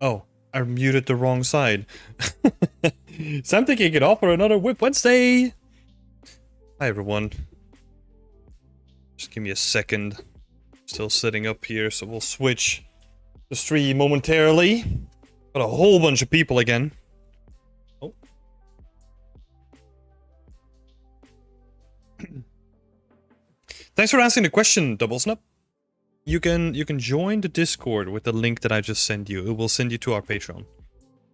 Oh, I muted the wrong side. So I'm taking it off for another WIP Wednesday. Hi everyone. Just give me a second. Still sitting up here, so we'll switch the stream momentarily. Got a whole bunch of people again. Oh. Thanks for asking the question, Double Snap. You can join the Discord with the link that I just sent you. It will send you to our Patreon.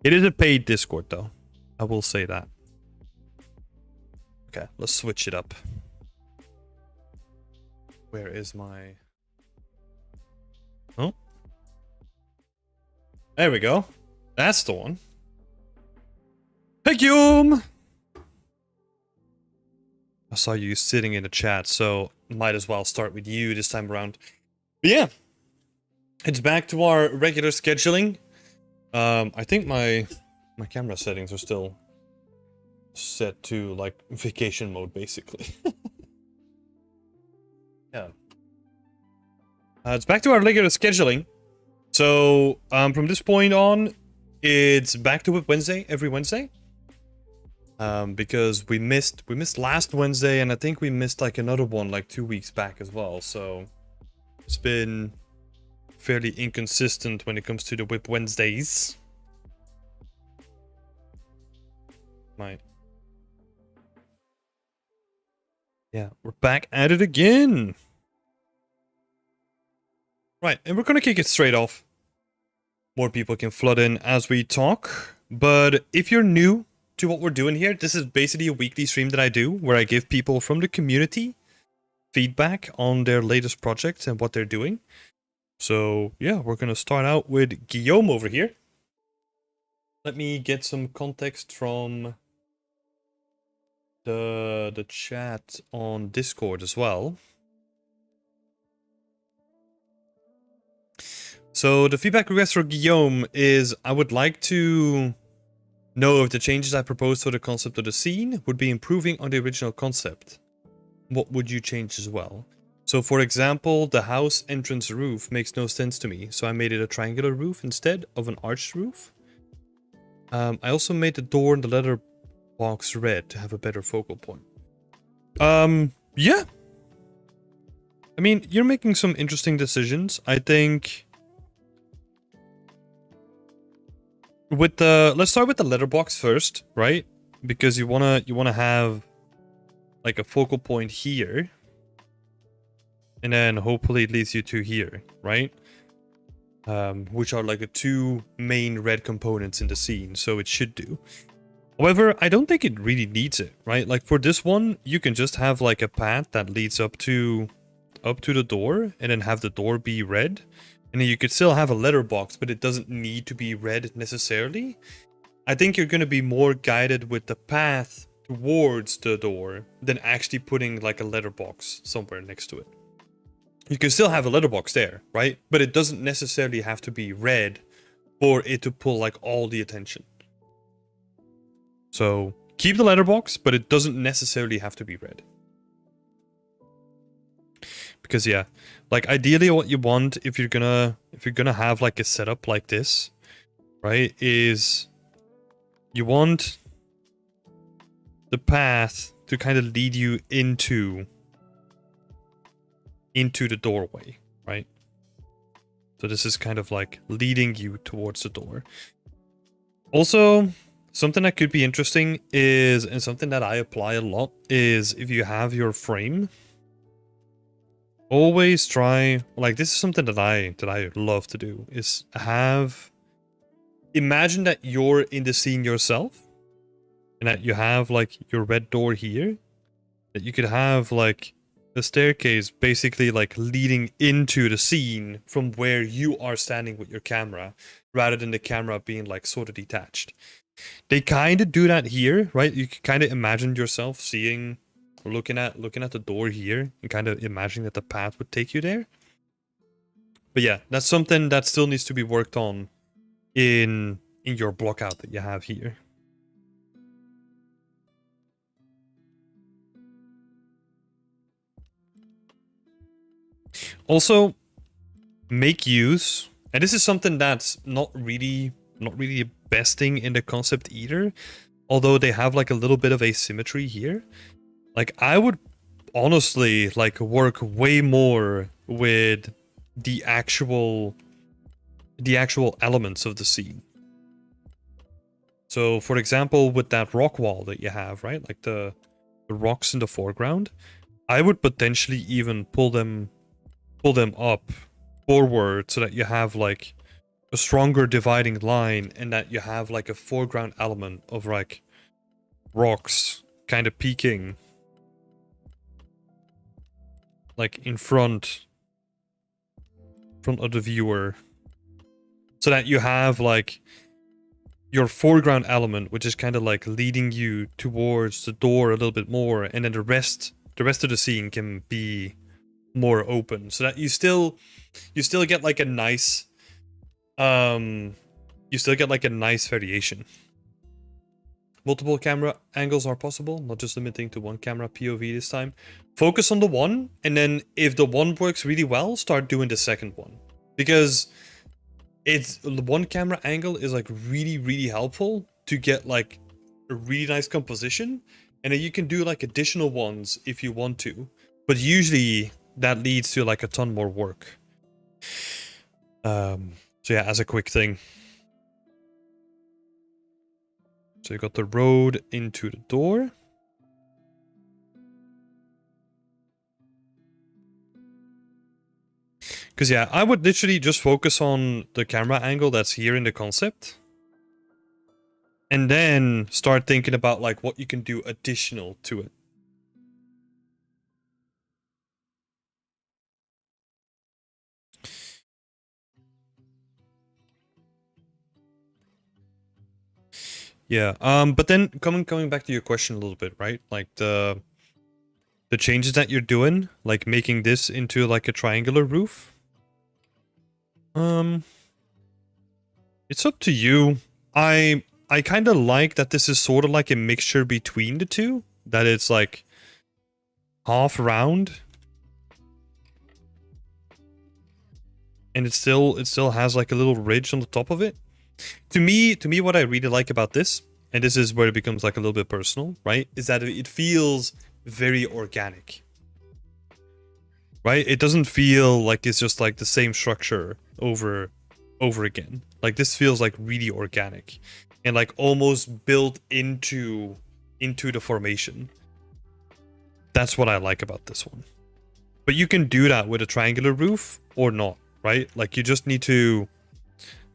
It is a paid Discord though. I will say that. Okay, let's switch it up. Where is my... Oh. There we go. That's the one. Hey, Guillaume! I saw you sitting in the chat, so might as well start with you this time around. But yeah, it's back to our regular scheduling. I think my camera settings are still set to like vacation mode, basically. Yeah. It's back to our regular scheduling. So from this point on, it's back to WIP Wednesday every Wednesday. Because we missed last Wednesday, and I think we missed like another one like 2 weeks back as well. So it's been fairly inconsistent when it comes to the WIP Wednesdays. Yeah, we're back at it again. Right, and we're gonna kick it straight off. More people can flood in as we talk. But if you're new to what we're doing here, this is basically a weekly stream that I do where I give people from the community feedback on their latest projects and what they're doing. So yeah, we're gonna start out with Guillaume over here. Let me get some context from the chat on Discord as well. So the feedback request for Guillaume is, I would like to know if the changes I proposed for the concept of the scene would be improving on the original concept. What would you change as well? So for example, the house entrance roof makes no sense to me, so I made it a triangular roof instead of an arched roof. I also made the door and the letterbox red to have a better focal point. Yeah. I mean, you're making some interesting decisions. I think with the, let's start with the letterbox first, right? Because you wanna have like a focal point here, and then hopefully it leads you to here, right? Which are like the two main red components in the scene, so it should do. However, I don't think it really needs it, right? Like for this one, you can just have like a path that leads up to the door, and then have the door be red. And then you could still have a letterbox, but it doesn't need to be red necessarily. I think you're going to be more guided with the path towards the door than actually putting like a letterbox somewhere next to it. You can still have a letterbox there, right? But it doesn't necessarily have to be red for it to pull like all the attention. So keep the letterbox, but it doesn't necessarily have to be red. Because yeah, like ideally what you want if you're gonna have like a setup like this, right, is you want the path to kind of lead you into the doorway, right? So this is kind of like leading you towards the door. Also, something that could be interesting is, and something that I apply a lot, is if you have your frame, always try, like this is something that I love to do, is imagine that you're in the scene yourself, and that you have like your red door here, that you could have like the staircase basically like leading into the scene from where you are standing with your camera, rather than the camera being like sort of detached. They kind of do that here, right? You can kind of imagine yourself seeing, or looking at the door here, and kind of imagining that the path would take you there. But yeah, that's something that still needs to be worked on in your block out that you have here. Also, make use, and this is something that's not really not really the best thing in the concept either. Although they have like a little bit of asymmetry here. Like I would honestly like work way more with the actual elements of the scene. So for example, with that rock wall that you have, right? Like the rocks in the foreground, I would potentially even pull them up forward so that you have like a stronger dividing line and that you have like a foreground element of like rocks kind of peeking like in front of the viewer, so that you have like your foreground element, which is kind of like leading you towards the door a little bit more, and then the rest of the scene can be more open, so that you still get like a nice variation. Multiple camera angles are possible, not just limiting to one camera POV this time. Focus on the one, and then if the one works really well, start doing the second one. Because it's one camera angle is like really helpful to get like a really nice composition, and then you can do like additional ones if you want to. But usually that leads to like a ton more work. So yeah, as a quick thing. So you got the road into the door. Because yeah, I would literally just focus on the camera angle that's here in the concept. And then start thinking about like what you can do additional to it. Yeah, but then coming back to your question a little bit, right? Like the changes that you're doing, like making this into like a triangular roof. It's up to you. I kind of like that this is sort of like a mixture between the two, that it's like half round and it still has like a little ridge on the top of it. To me what I really like about this, and this is where it becomes like a little bit personal, right, is that it feels very organic. Right? It doesn't feel like it's just like the same structure over again. Like this feels like really organic and like almost built into the formation. That's what I like about this one. But you can do that with a triangular roof or not, right? Like you just need to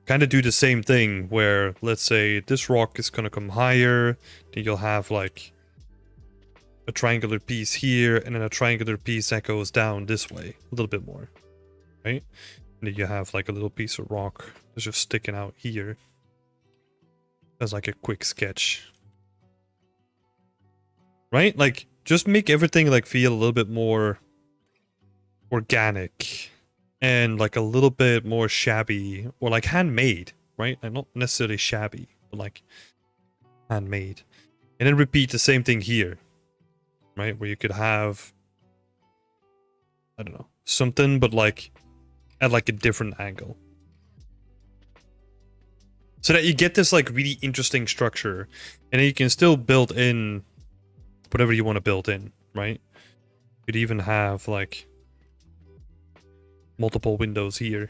kind of do the same thing where, let's say this rock is going to come higher, then you'll have like a triangular piece here and then a triangular piece that goes down this way a little bit more, right? And then you have like a little piece of rock that's just sticking out here as like a quick sketch, right? Like just make everything like feel a little bit more organic and like a little bit more shabby or like handmade, right? Like not necessarily shabby, but like handmade. And then repeat the same thing here, right? Where you could have, I don't know, something, but like at like a different angle. So that you get this like really interesting structure, and then you can still build in whatever you want to build in, right? You could even have like multiple windows here.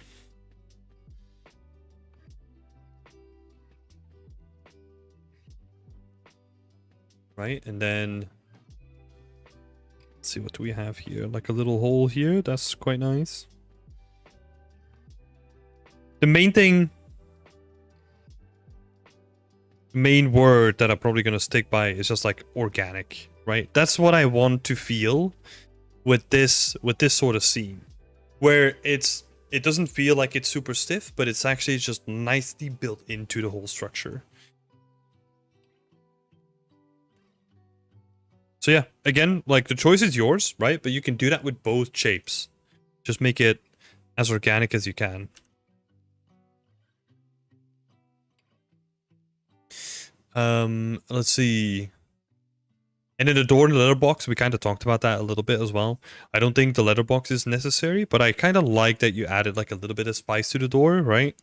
Right, and then let's see, what do we have here? Like a little hole here, that's quite nice. The main word that I'm probably gonna stick by is just like organic, right? That's what I want to feel with this sort of scene, where it doesn't feel like it's super stiff, but it's actually just nicely built into the whole structure. So yeah, again, like the choice is yours, right? But you can do that with both shapes. Just make it as organic as you can. Let's see. And in the door and the letterbox, we kind of talked about that a little bit as well. I don't think the letterbox is necessary, but I kind of like that you added like a little bit of spice to the door, right?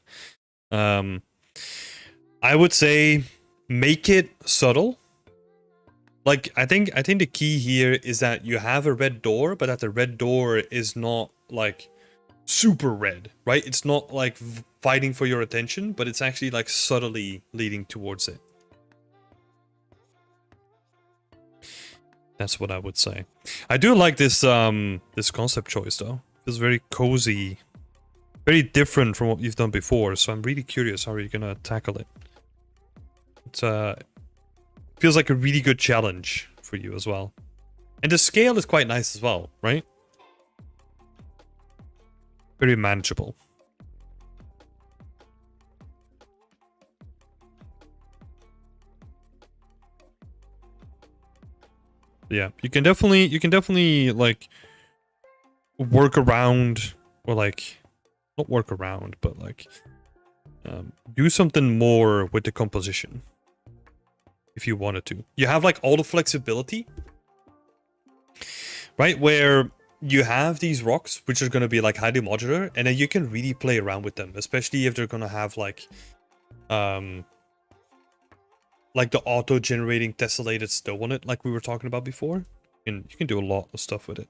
I would say make it subtle. Like I think the key here is that you have a red door, but that the red door is not like super red, right? It's not like fighting for your attention, but it's actually like subtly leading towards it. That's what I would say. I do like this this concept choice though. Feels very cozy, very different from what you've done before. So I'm really curious how you're gonna tackle it. It feels like a really good challenge for you as well, and the scale is quite nice as well, right? Very manageable. Yeah, you can definitely like work around, or like not work around, but like do something more with the composition if you wanted to. You have like all the flexibility, right? Where you have these rocks which are going to be like highly modular, and then you can really play around with them, especially if they're going to have like the auto-generating tessellated stone on it, like we were talking about before. And you can do a lot of stuff with it.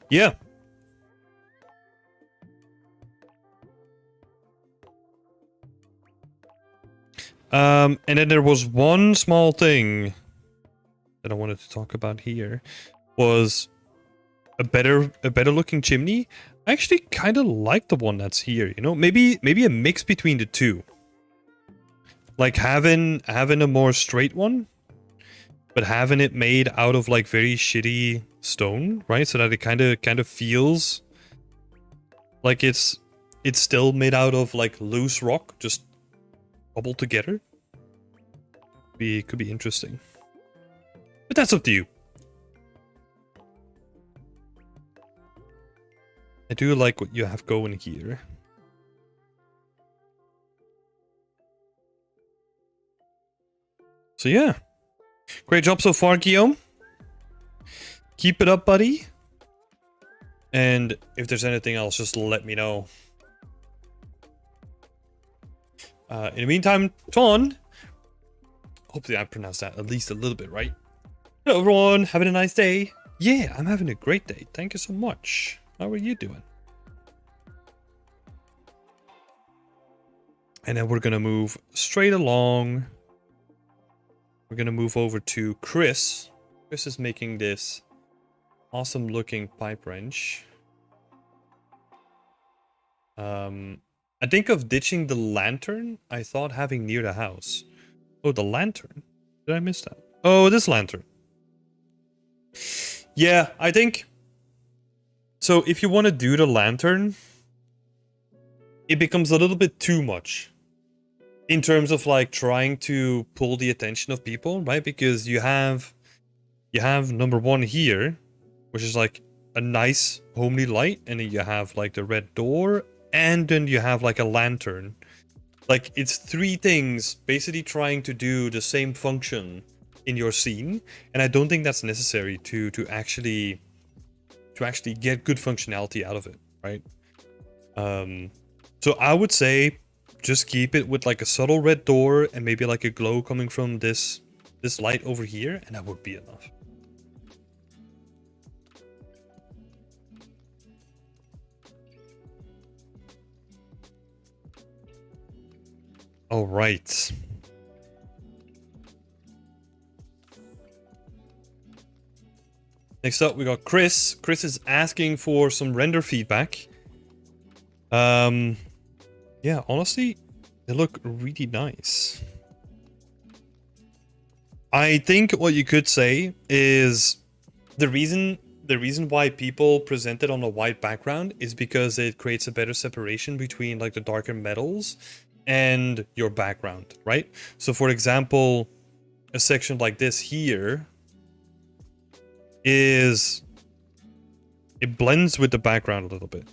Yeah. And then there was one small thing that I wanted to talk about here, was a better looking chimney. I actually kind of like the one that's here, you know? Maybe a mix between the two. Like having a more straight one, but having it made out of like very shitty stone, right? So that it kind of feels like it's still made out of like loose rock, just cobbled together. Could be interesting. But that's up to you. I do like what you have going here. So yeah. Great job so far, Guillaume. Keep it up, buddy. And if there's anything else, just let me know. In the meantime, Ton. Hopefully I pronounced that at least a little bit right. Hello, everyone. Having a nice day? Yeah, I'm having a great day. Thank you so much. How are you doing? And then we're going to move straight along. We're going to move over to Chris. Chris is making this awesome looking pipe wrench. I think of ditching the lantern I thought having near the house. Oh, the lantern. Did I miss that? Oh, this lantern. Yeah, I think... So if you want to do the lantern, it becomes a little bit too much. In terms of like trying to pull the attention of people, right? Because you have number one here, which is like a nice homely light, and then you have like the red door, and then you have like a lantern. Like it's three things basically trying to do the same function in your scene, and I don't think that's necessary to actually get good functionality out of it, right? So I would say just keep it with like a subtle red door and maybe like a glow coming from this light over here, and that would be enough. All right. Next up, we got Chris. Chris is asking for some render feedback. Yeah, honestly, they look really nice. I think what you could say is the reason why people present it on a white background is because it creates a better separation between like the darker metals and your background, right? So for example, a section like this here it blends with the background a little bit.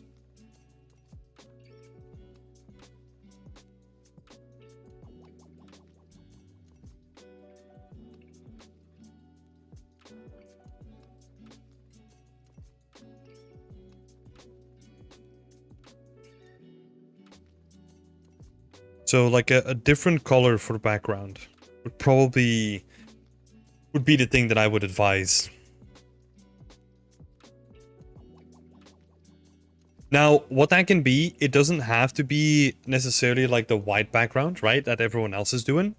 So like a different color for the background would probably be the thing that I would advise. Now, what that can be, it doesn't have to be necessarily like the white background, right? That everyone else is doing.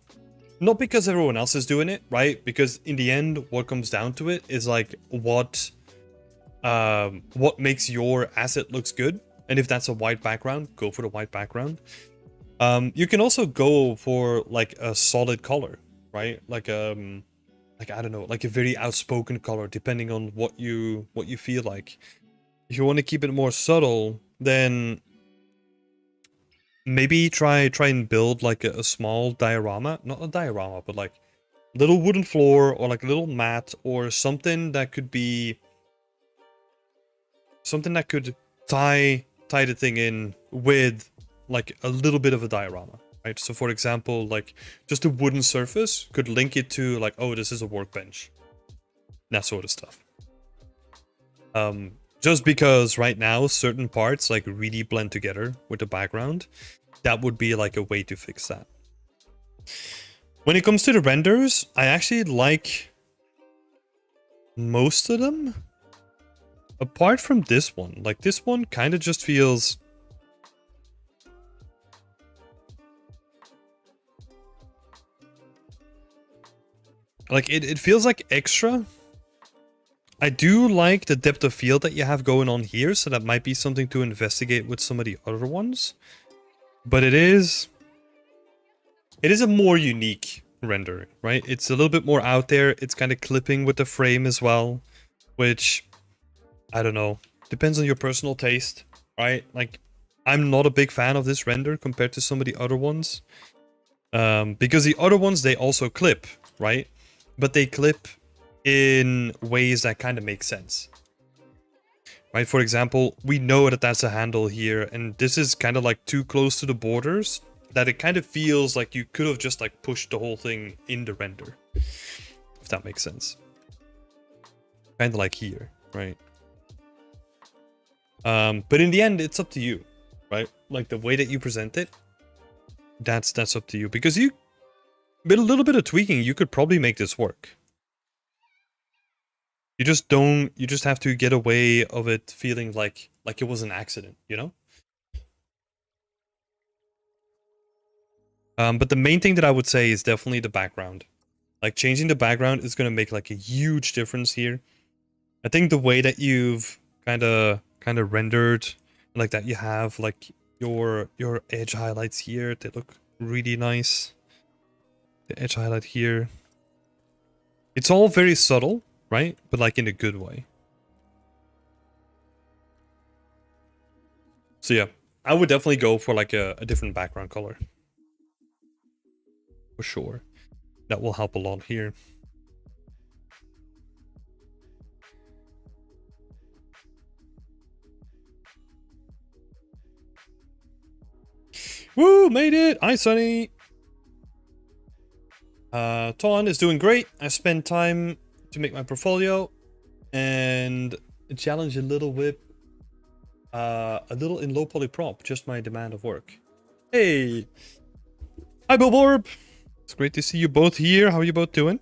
Not because everyone else is doing it, right? Because in the end, what comes down to it is like what makes your asset looks good. And if that's a white background, go for the white background. You can also go for like a solid color, right? Like I don't know, like a very outspoken color, depending on what you feel like. If you want to keep it more subtle, then maybe try and build like a small diorama, not a diorama, but like little wooden floor or like a little mat or something that could be something that could tie the thing in with like a little bit of a diorama, right? So for example, like just a wooden surface could link it to like, oh, this is a workbench, that sort of stuff. Just because right now certain parts like really blend together with the background, that would be like a way to fix that. When it comes to the renders, I actually like most of them. Apart from this one. Like this one kind of just feels... like it feels like extra. I do like the depth of field that you have going on here, so that might be something to investigate with some of the other ones. But it is a more unique render, right? It's a little bit more out there. It's kind of clipping with the frame as well, which, I don't know, depends on your personal taste, right? Like, I'm not a big fan of this render compared to some of the other ones. Because the other ones, they also clip, right? But they clip in ways that kind of make sense. Right, for example, we know that that's a handle here, and this is kind of like too close to the borders that it kind of feels like you could have just like pushed the whole thing in the render, if that makes sense. Kind of like here, right? But in the end, it's up to you, right? Like the way that you present it, that's up to you, because you, with a little bit of tweaking, you could probably make this work. You just have to get away of it feeling like it was an accident, you know? But the main thing that I would say is definitely the background. Like changing the background is going to make like a huge difference here. I think the way that you've kind of rendered, like that you have like your edge highlights here, they look really nice. The edge highlight here. It's all very subtle, right? But like in a good way. So yeah, I would definitely go for like a different background color. For sure. That will help a lot here. Woo, made it! Hi, Sunny! Ton is doing great. I spent time to make my portfolio and challenge a little WIP. A little in low poly prop, just my demand of work. Hey! Hi, Billborb! It's great to see you both here. How are you both doing?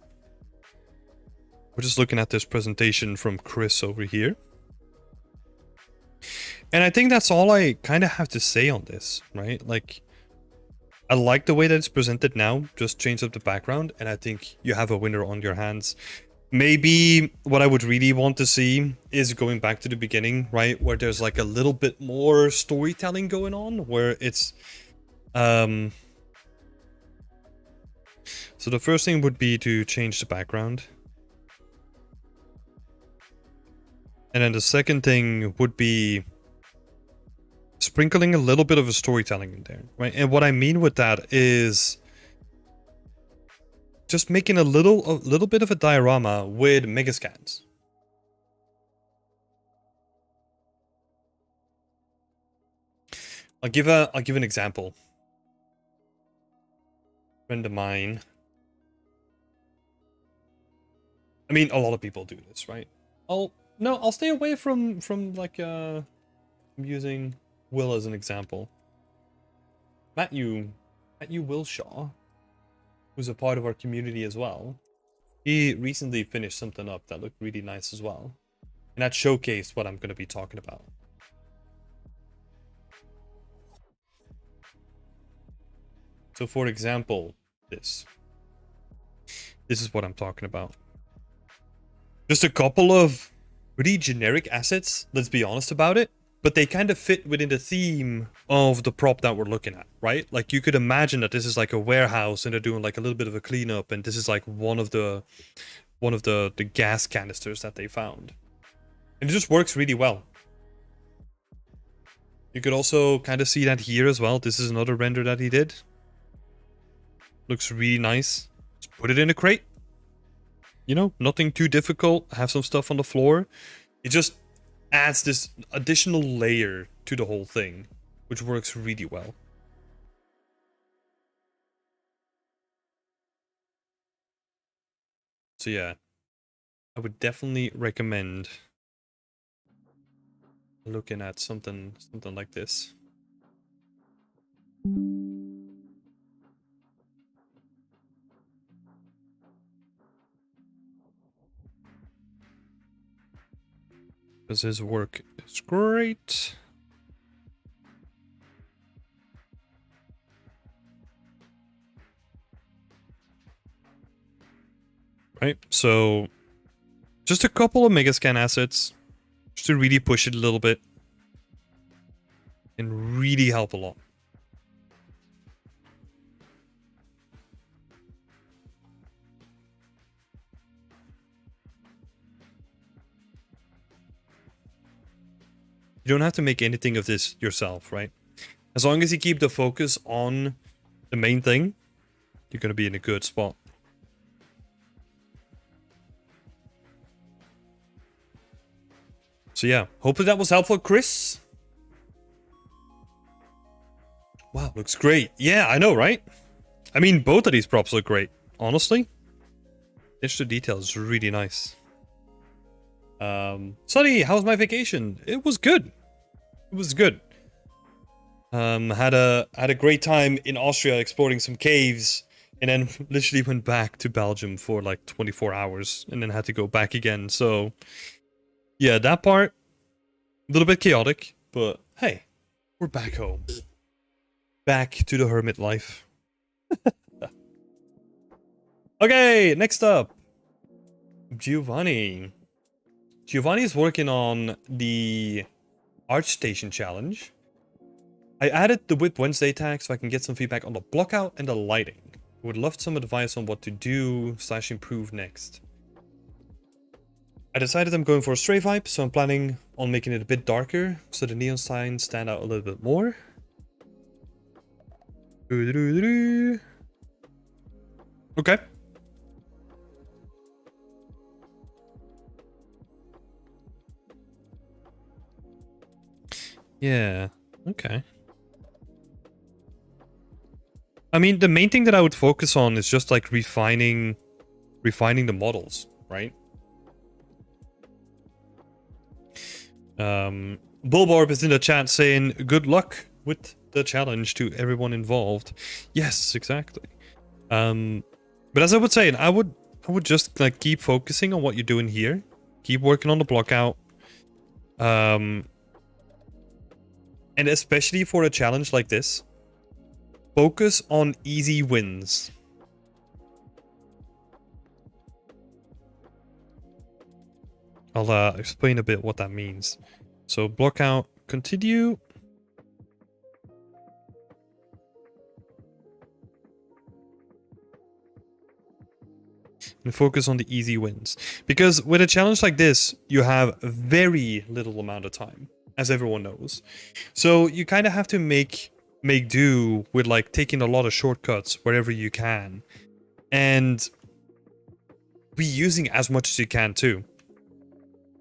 We're just looking at this presentation from Chris over here. And I think that's all I kind of have to say on this, right? Like, I like the way that it's presented now. Just change up the background, and I think you have a winner on your hands. Maybe what I would really want to see is going back to the beginning, right? Where there's like a little bit more storytelling going on, where it's... So the first thing would be to change the background. And then the second thing would be sprinkling a little bit of a storytelling in there, right? And what I mean with that is just making a little bit of a diorama with megascans. I'll give an example. Friend of mine. I mean, a lot of people do this, right? I'll stay away from like I'm using Will as an example. Matt, you Matthew Wilshaw, who's a part of our community as well, he recently finished something up that looked really nice as well. And that showcased what I'm going to be talking about. So for example, this is what I'm talking about. Just a couple of pretty generic assets, let's be honest about it, but they kind of fit within the theme of the prop that we're looking at, right? Like you could imagine that this is like a warehouse and they're doing like a little bit of a cleanup, and this is like one of the gas canisters that they found. And it just works really well. You could also kind of see that here as well. This is another render that he did. Looks really nice. Just put it in a crate. You know, nothing too difficult. Have some stuff on the floor. It just adds this additional layer to the whole thing, which works really well. So yeah, I would definitely recommend looking at something like this. Because his work is great. Right, so just a couple of Megascan assets just to really push it a little bit and really help a lot. You don't have to make anything of this yourself, right? As long as you keep the focus on the main thing, you're going to be in a good spot. So yeah, hopefully that was helpful, Chris. Wow, looks great. Yeah, I know, right? I mean, both of these props look great, honestly. Extra detail is really nice. Sonny, how was my vacation? It was good. It was good. Had a great time in Austria exploring some caves, and then literally went back to Belgium for like 24 hours, and then had to go back again. So yeah, that part a little bit chaotic, but hey, we're back home. Back to the hermit life. Okay, next up, Giovanni. Giovanni is working on the ArtStation challenge. I added the WIP Wednesday tag so I can get some feedback on the blockout and the lighting. Would love some advice on what to do / improve next. I decided I'm going for a stray vibe, so I'm planning on making it a bit darker so the neon signs stand out a little bit more. Okay. Yeah, okay. I mean, the main thing that I would focus on is just like refining the models, right? Bulborb is in the chat saying good luck with the challenge to everyone involved. Yes, exactly. But as I would say, I would just like keep focusing on what you're doing here. Keep working on the block out. And especially for a challenge like this, focus on easy wins. I'll explain a bit what that means. So block out, continue. And focus on the easy wins. Because with a challenge like this, you have very little amount of time, as everyone knows. So you kind of have to make do with like taking a lot of shortcuts wherever you can. And reusing as much as you can too.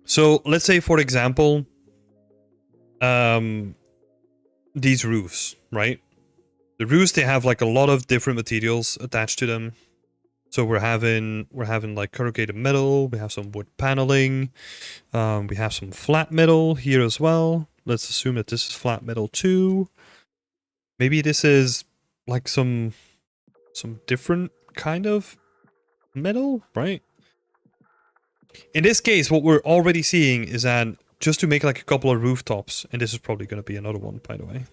So let's say, for example, these roofs, right? The roofs, they have like a lot of different materials attached to them. So we're having like corrugated metal, we have some wood paneling, we have some flat metal here as well. Let's assume that this is flat metal too. Maybe this is like some different kind of metal, right? In this case, what we're already seeing is that just to make like a couple of rooftops, and this is probably going to be another one, by the way.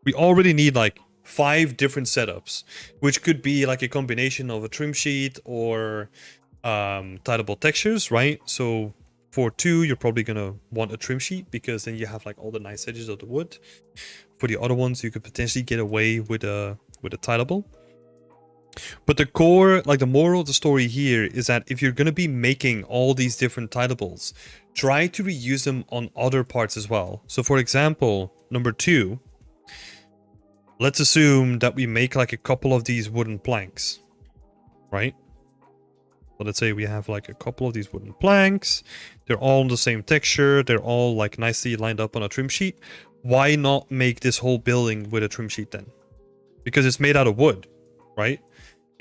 We already need like 5 different setups, which could be like a combination of a trim sheet or tileable textures, right? So for 2, you're probably going to want a trim sheet because then you have like all the nice edges of the wood. For the other ones, you could potentially get away with a tileable. But the core, like the moral of the story here is that if you're going to be making all these different tileables, try to reuse them on other parts as well. So for example, number 2, let's assume that we make like a couple of these wooden planks, right? So let's say we have like a couple of these wooden planks. They're all the same texture. They're all like nicely lined up on a trim sheet. Why not make this whole building with a trim sheet then? Because it's made out of wood, right?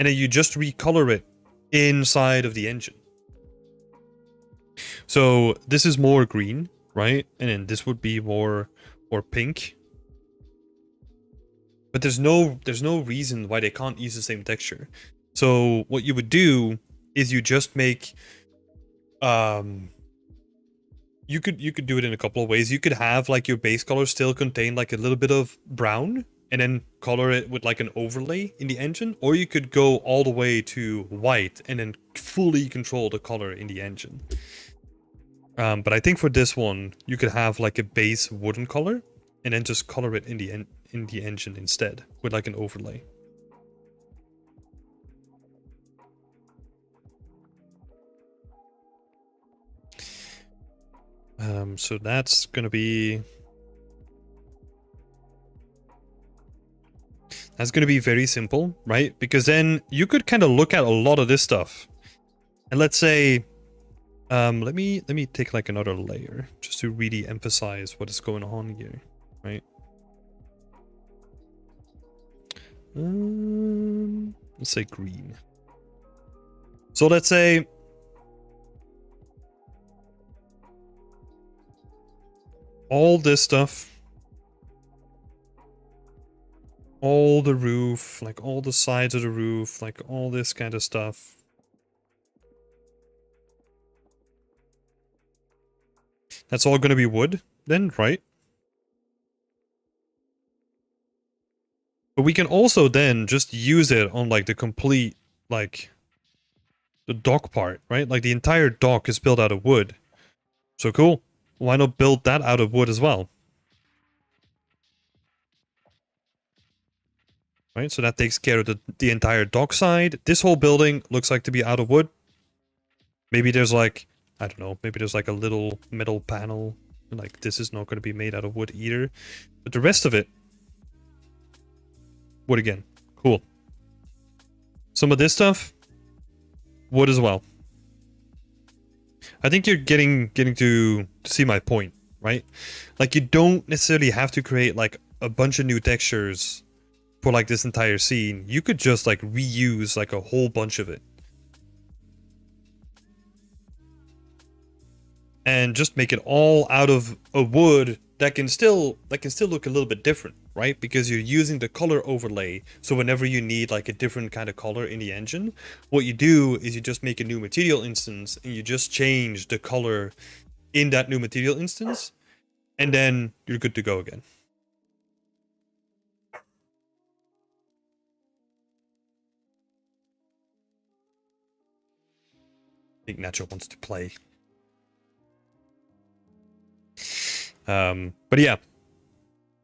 And then you just recolor it inside of the engine. So this is more green, right? And then this would be more pink. But there's no reason why they can't use the same texture. So what you would do is you just make you could do it in a couple of ways. You could have like your base color still contain like a little bit of brown and then color it with like an overlay in the engine, or you could go all the way to white and then fully control the color in the engine. But I think for this one, you could have like a base wooden color and then just color it in the engine instead with like an overlay. So that's gonna be very simple, right? Because then you could kind of look at a lot of this stuff, and let's say, let me take like another layer just to really emphasize what is going on here, right? Let's say green. So let's say all this stuff, all the roof, like all the sides of the roof, like all this kind of stuff. That's all going to be wood then, right? But we can also then just use it on like the complete, like the dock part, right? Like the entire dock is built out of wood. So cool. Why not build that out of wood as well? Right, so that takes care of the entire dock side. This whole building looks like to be out of wood. Maybe there's like, I don't know, maybe there's like a little metal panel. Like this is not going to be made out of wood either. But the rest of it, wood again. Cool. Some of this stuff, wood as well. I think you're getting to see my point, right? Like you don't necessarily have to create like a bunch of new textures for like this entire scene. You could just like reuse like a whole bunch of it. And just make it all out of a wood that can still look a little bit different, right? Because you're using the color overlay. So whenever you need like a different kind of color in the engine, what you do is you just make a new material instance and you just change the color in that new material instance, and then you're good to go again. I think Nacho wants to play. But yeah,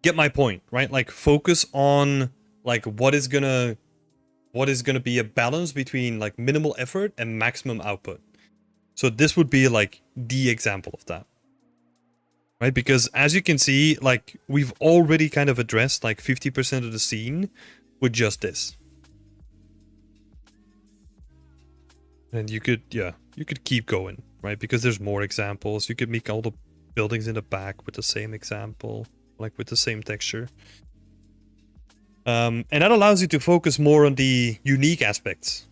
get my point, right? Like focus on like what is gonna be a balance between like minimal effort and maximum output. So this would be like the example of that, right? Because as you can see, like we've already kind of addressed like 50% of the scene with just this. And you could keep going, right? Because there's more examples. You could make all the buildings in the back with the same example, like with the same texture. And that allows you to focus more on the unique aspects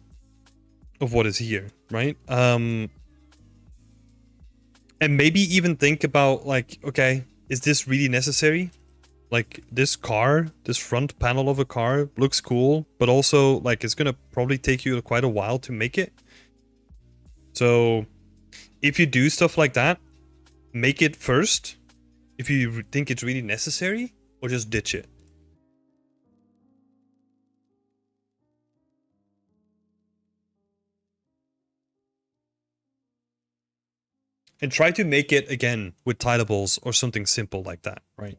of what is here, right? And maybe even think about like, okay, is this really necessary? Like this car, this front panel of a car looks cool, but also like it's gonna probably take you quite a while to make it. So if you do stuff like that, make it first if you think it's really necessary, or just ditch it. And try to make it again with tilables or something simple like that, right?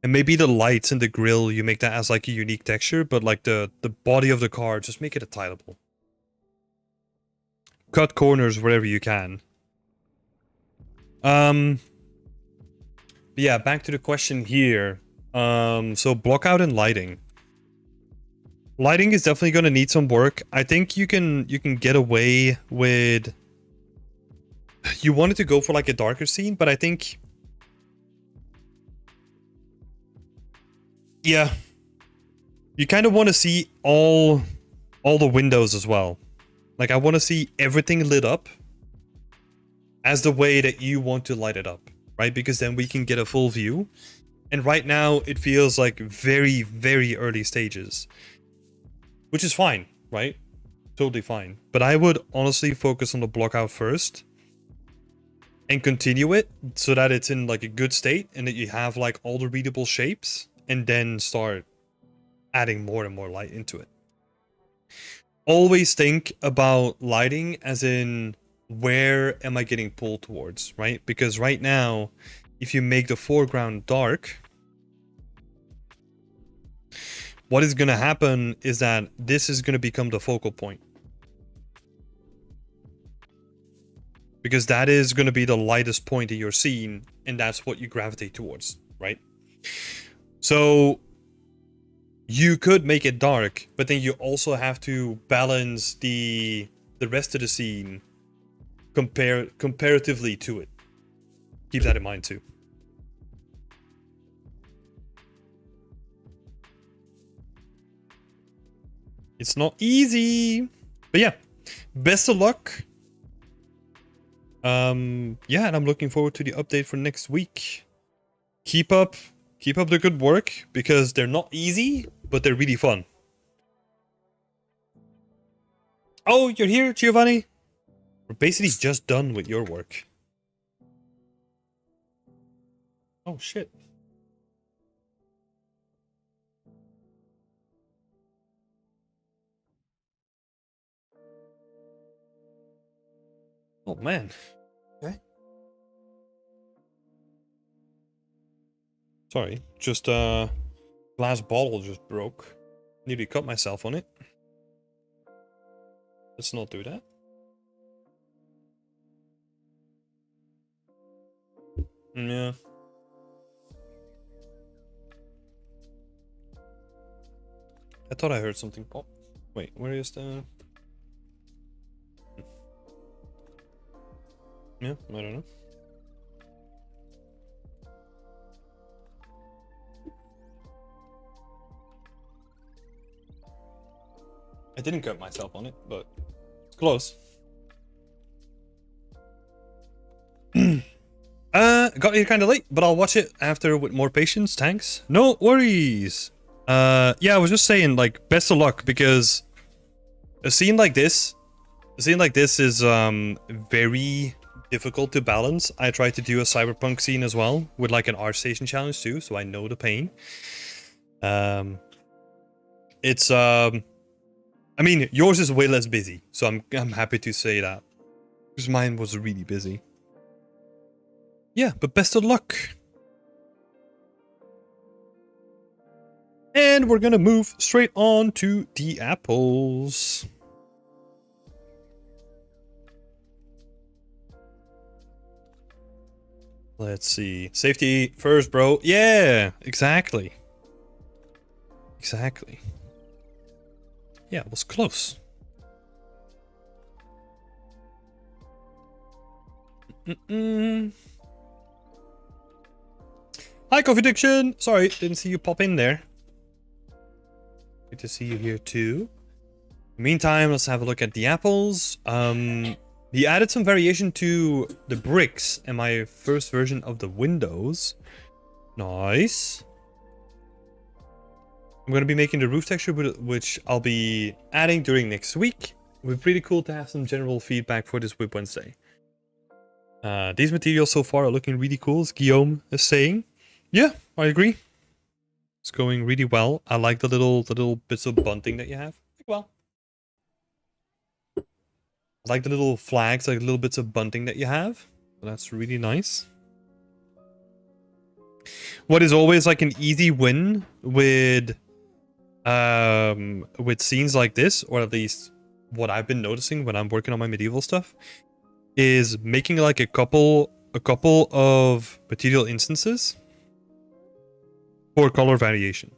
And maybe the lights and the grill, you make that as like a unique texture, but like the body of the car, just make it a tileable. Cut corners wherever you can. Yeah, back to the question here. So block out and lighting. Lighting is definitely going to need some work. I think you can get away with... You wanted to go for like a darker scene, but I think... Yeah. You kind of want to see all the windows as well. Like I want to see everything lit up as the way that you want to light it up, right? Because then we can get a full view. And right now it feels like very, very early stages. Which is fine, right? Totally fine. But I would honestly focus on the block out first. And continue it so that it's in like a good state. And that you have like all the readable shapes. And then start adding more and more light into it. Always think about lighting as in where am I getting pulled towards, right? Because right now, if you make the foreground dark, what is going to happen is that this is going to become the focal point. Because that is going to be the lightest point in your scene, and that's what you gravitate towards, right? So you could make it dark, but then you also have to balance the rest of the scene comparatively to it. Keep that in mind too. It's not easy, but yeah, best of luck. Yeah, and I'm looking forward to the update for next week. Keep up the good work, because they're not easy, but they're really fun. Oh, you're here, Giovanni? We're basically just done with your work. Oh, shit. Oh, man. Okay. Sorry, just glass bottle just broke. Nearly cut myself on it. Let's not do that. Yeah. I thought I heard something pop. Wait, where is the... Yeah, I don't know. I didn't cut myself on it, but it's close. Got here kind of late, but I'll watch it after with more patience. Thanks. No worries. Yeah, I was just saying, like, best of luck, because a scene like this is very difficult to balance. I tried to do a cyberpunk scene as well with like an art station challenge too, so I know the pain. It's I mean, yours is way less busy, so I'm happy to say that, because mine was really busy. Yeah, but best of luck. And we're gonna move straight on to the apples. Let's see. Safety first, bro. Yeah, exactly. Exactly. Yeah, it was close. Hi, Coffee Diction. Sorry, didn't see you pop in there. Good to see you here too. Meantime, let's have a look at the apples. He added some variation to the bricks and my first version of the windows. Nice. I'm going to be making the roof texture, which I'll be adding during next week. It would be pretty cool to have some general feedback for this WIP Wednesday. These materials so far are looking really cool, as Guillaume is saying. Yeah, I agree. It's going really well. I like the little bits of bunting that you have. Well, I like the little flags, like little bits of bunting that you have. That's really nice. What is always like an easy win with scenes like this, or at least what I've been noticing when I'm working on my medieval stuff, is making like a couple of material instances for color variation.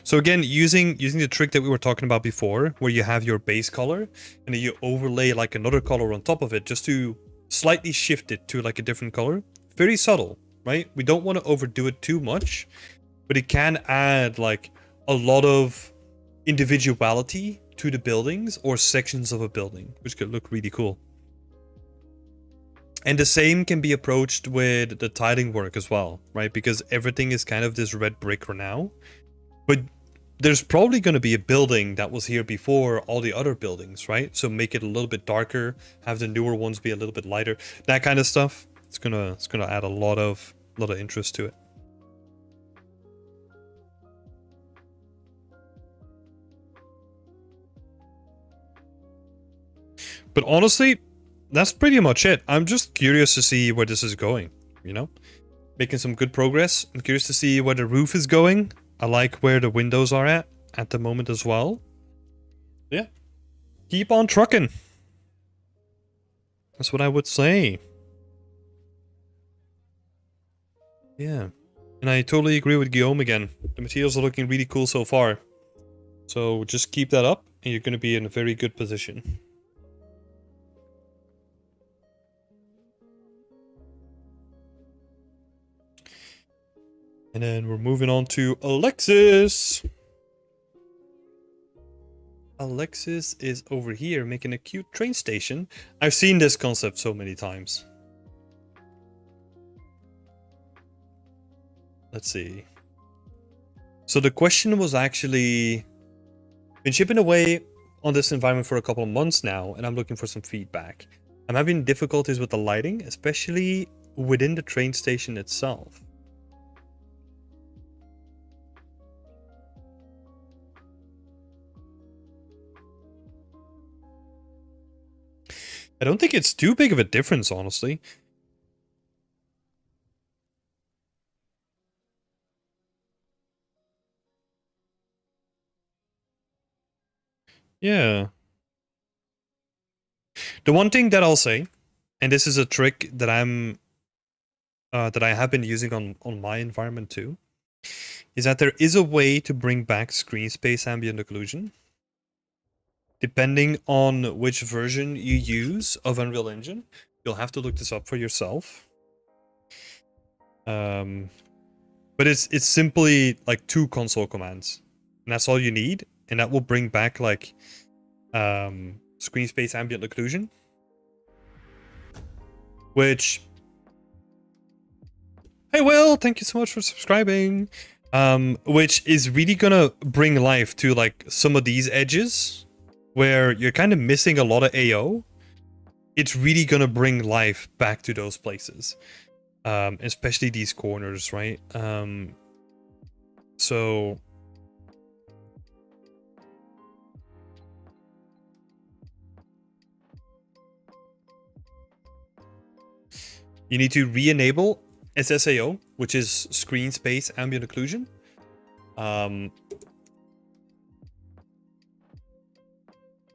So again, using the trick that we were talking about before, where you have your base color and then you overlay like another color on top of it just to slightly shift it to like a different color. Very subtle, right? We don't want to overdo it too much, but it can add like a lot of individuality to the buildings or sections of a building, which could look really cool. And the same can be approached with the tiling work as well, right? Because everything is kind of this red brick for now. But there's probably going to be a building that was here before all the other buildings, right? So make it a little bit darker, have the newer ones be a little bit lighter, that kind of stuff. It's gonna add a lot of interest to it. But honestly, that's pretty much it. I'm just curious to see where this is going, you know? Making some good progress. I'm curious to see where the roof is going. I like where the windows are at the moment as well. Yeah. Keep on trucking. That's what I would say. Yeah. And I totally agree with Guillaume again. The materials are looking really cool so far. So just keep that up and you're going to be in a very good position. And then we're moving on to Alexis. Alexis is over here making a cute train station. I've seen this concept so many times. Let's see. So the question was actually, been chipping away on this environment for a couple of months now, and I'm looking for some feedback. I'm having difficulties with the lighting, especially within the train station itself. I don't think it's too big of a difference, honestly. Yeah. The one thing that I'll say, and this is a trick that I have been using on my environment too, is that there is a way to bring back screen space ambient occlusion. Depending on which version you use of Unreal Engine, you'll have to look this up for yourself. But it's simply like 2 console commands, and that's all you need, and that will bring back like screen space ambient occlusion, which, hey Will, thank you so much for subscribing. Which is really gonna bring life to like some of these edges where you're kind of missing a lot of AO. It's really gonna bring life back to those places, especially these corners, right? So you need to re-enable SSAO, which is screen space ambient occlusion.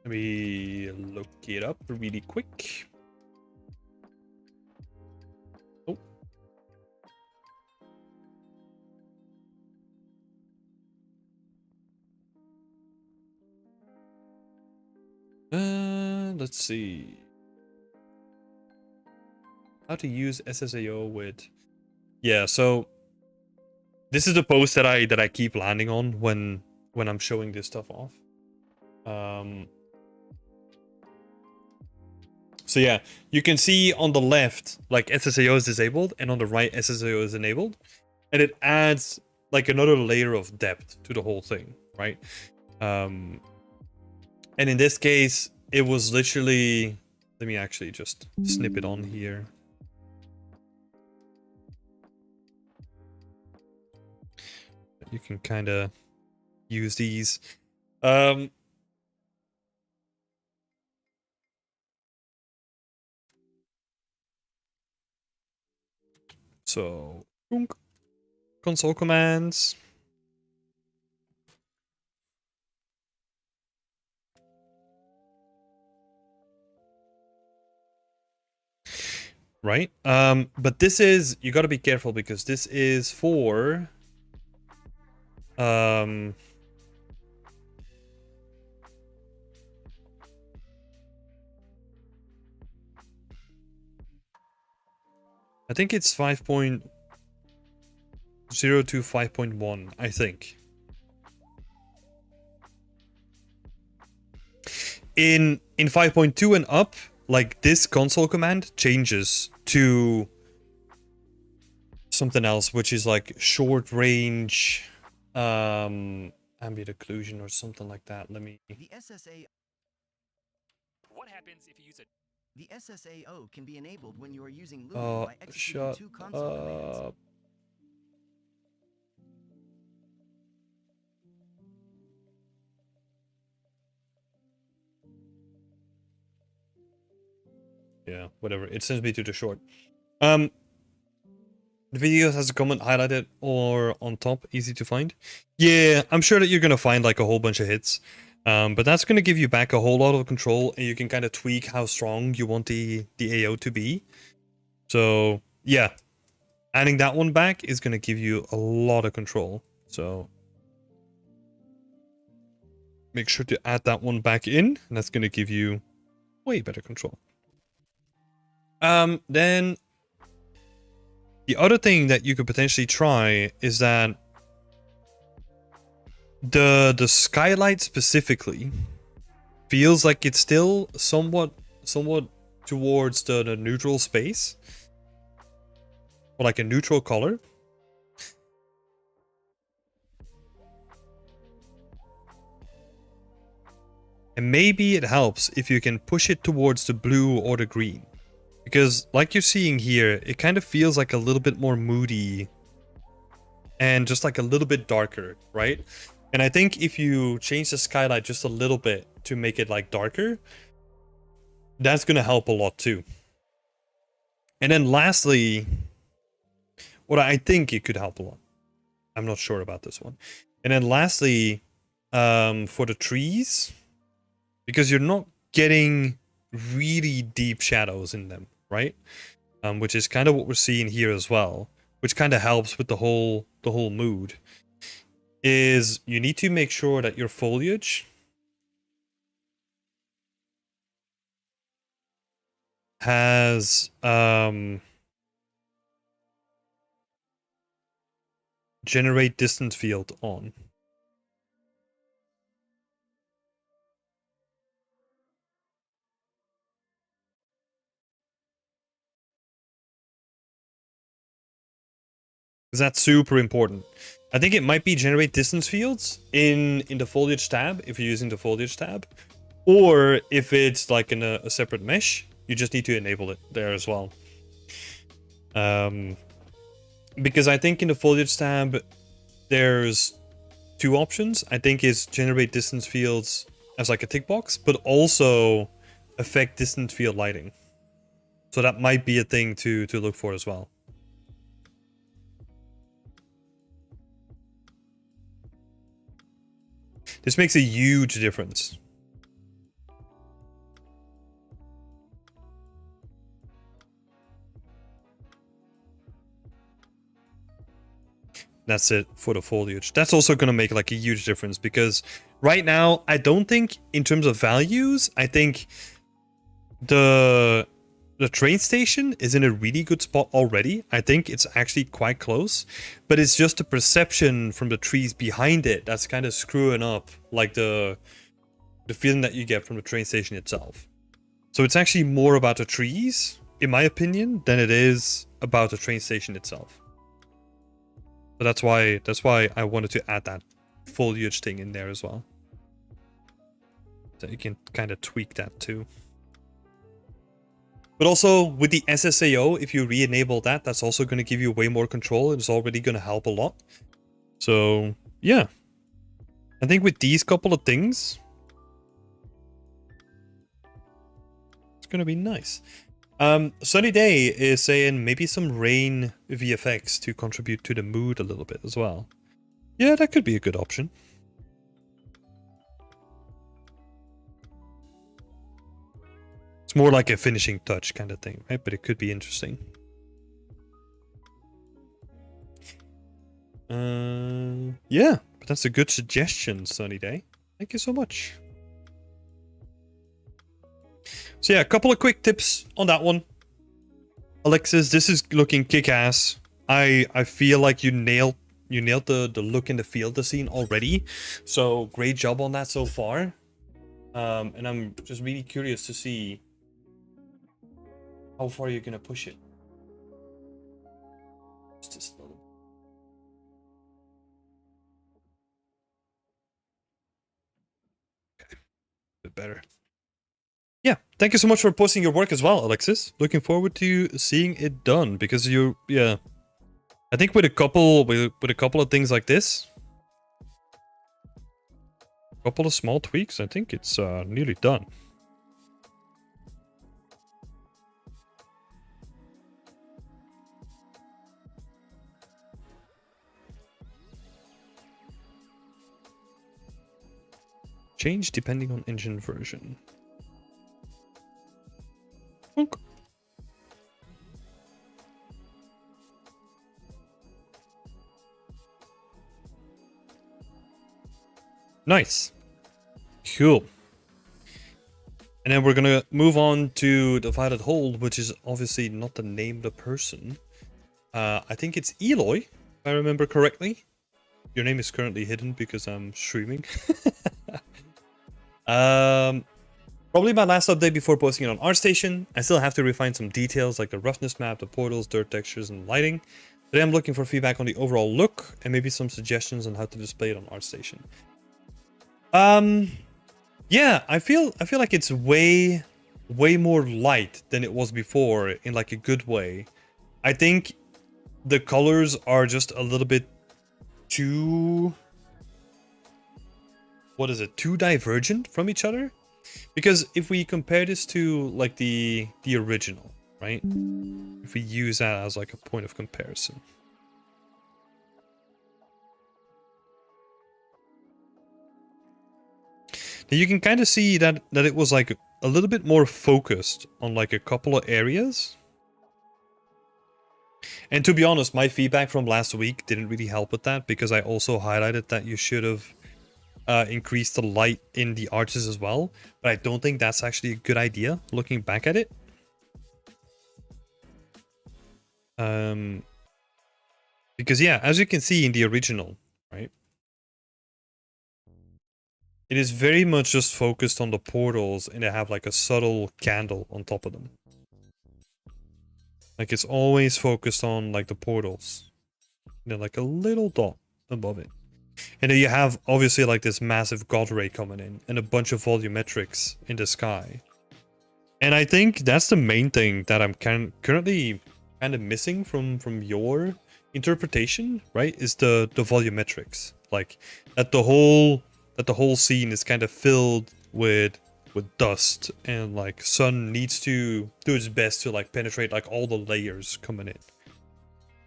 Let me look it up really quick. Oh. Let's see. How to use SSAO with... Yeah, so this is the post that I keep landing on when I'm showing this stuff off. So yeah, you can see on the left, like SSAO is disabled, and on the right, SSAO is enabled. And it adds like another layer of depth to the whole thing, right? And in this case, it was literally, let me actually just snip it on here. You can kind of use these. So, console commands. Right? But this is, you got to be careful because this is for I think it's 5.0 to 5.1, I think. In 5.2 and up, like this console command changes to something else, which is like short range ambient occlusion or something like that. Let me. The SSA. What happens if you use it? The SSAO can be enabled when you are using Lumi by executing two console commands. Yeah, whatever. It sends me to the short. The video has a comment highlighted or on top, easy to find. Yeah, I'm sure that you're gonna find like a whole bunch of hits. But that's gonna give you back a whole lot of control, and you can kind of tweak how strong you want the AO to be. So yeah, adding that one back is gonna give you a lot of control. So make sure to add that one back in, and that's gonna give you way better control. Then the other thing that you could potentially try is that the skylight specifically feels like it's still somewhat towards the neutral space, or like a neutral color. And maybe it helps if you can push it towards the blue or the green. Because like you're seeing here, it kind of feels like a little bit more moody and just like a little bit darker, right? And I think if you change the skylight just a little bit to make it like darker, that's going to help a lot too. And then lastly, what I think it could help a lot. I'm not sure about this one. And then lastly, for the trees, because you're not getting really deep shadows in them, right? Which is kind of what we're seeing here as well, which kind of helps with the whole mood. Is you need to make sure that your foliage has generate distance field on. That's super important. I think it might be generate distance fields in the foliage tab if you're using the foliage tab, or if it's like in a separate mesh, you just need to enable it there as well. Because I think in the foliage tab, there's two options. I think it's generate distance fields as like a tick box, but also affect distance field lighting. So that might be a thing to look for as well. This makes a huge difference. That's it for the foliage. That's also going to make like a huge difference because right now, I don't think in terms of values, I think the train station is in a really good spot already. I think it's actually quite close, but it's just the perception from the trees behind it that's kind of screwing up like the feeling that you get from the train station itself. So it's actually more about the trees, in my opinion, than it is about the train station itself. So that's why I wanted to add that foliage thing in there as well. So you can kind of tweak that too. But also with the SSAO, if you re-enable that, that's also going to give you way more control. It's already going to help a lot. So yeah, I think with these couple of things, it's going to be nice. Sunny Day is saying maybe some rain VFX to contribute to the mood a little bit as well. Yeah, that could be a good option. It's more like a finishing touch kind of thing, right? But it could be interesting. Yeah, but that's a good suggestion, Sunny Day. Thank you so much. So yeah, a couple of quick tips on that one. Alexis, this is looking kick-ass. I feel like you nailed the look and the feel of the scene already. So great job on that so far. And I'm just really curious to see how far you're gonna push it. Just a little. Okay, a bit better. Yeah, thank you so much for posting your work as well, Alexis. Looking forward to seeing it done because yeah. I think with a couple of things like this, a couple of small tweaks, I think it's nearly done. Change depending on engine version. Okay. Nice. Cool. And then we're gonna move on to the Violet Hole, which is obviously not the name of the person. I think it's Eloy, if I remember correctly. Your name is currently hidden because I'm streaming. Probably my last update before posting it on ArtStation. I still have to refine some details like the roughness map, the portals, dirt textures, and lighting. Today I'm looking for feedback on the overall look and maybe some suggestions on how to display it on ArtStation. Yeah, I feel like it's way more light than it was before in like a good way. I think the colors are just a little bit too, what is it, too divergent from each other. Because if we compare this to like the original, right? If we use that as like a point of comparison. Now you can kind of see that it was like a little bit more focused on like a couple of areas. And to be honest, my feedback from last week didn't really help with that because I also highlighted that you should have increased the light in the arches as well. But I don't think that's actually a good idea looking back at it. Because yeah, as you can see in the original, right? It is very much just focused on the portals and they have like a subtle candle on top of them. Like it's always focused on like the portals. And then like a little dot above it. And then you have obviously like this massive god ray coming in and a bunch of volumetrics in the sky. And I think that's the main thing that I'm currently kind of missing from your interpretation, right? Is the volumetrics. Like that the whole scene is kind of filled with dust and like sun needs to do its best to like penetrate like all the layers coming in.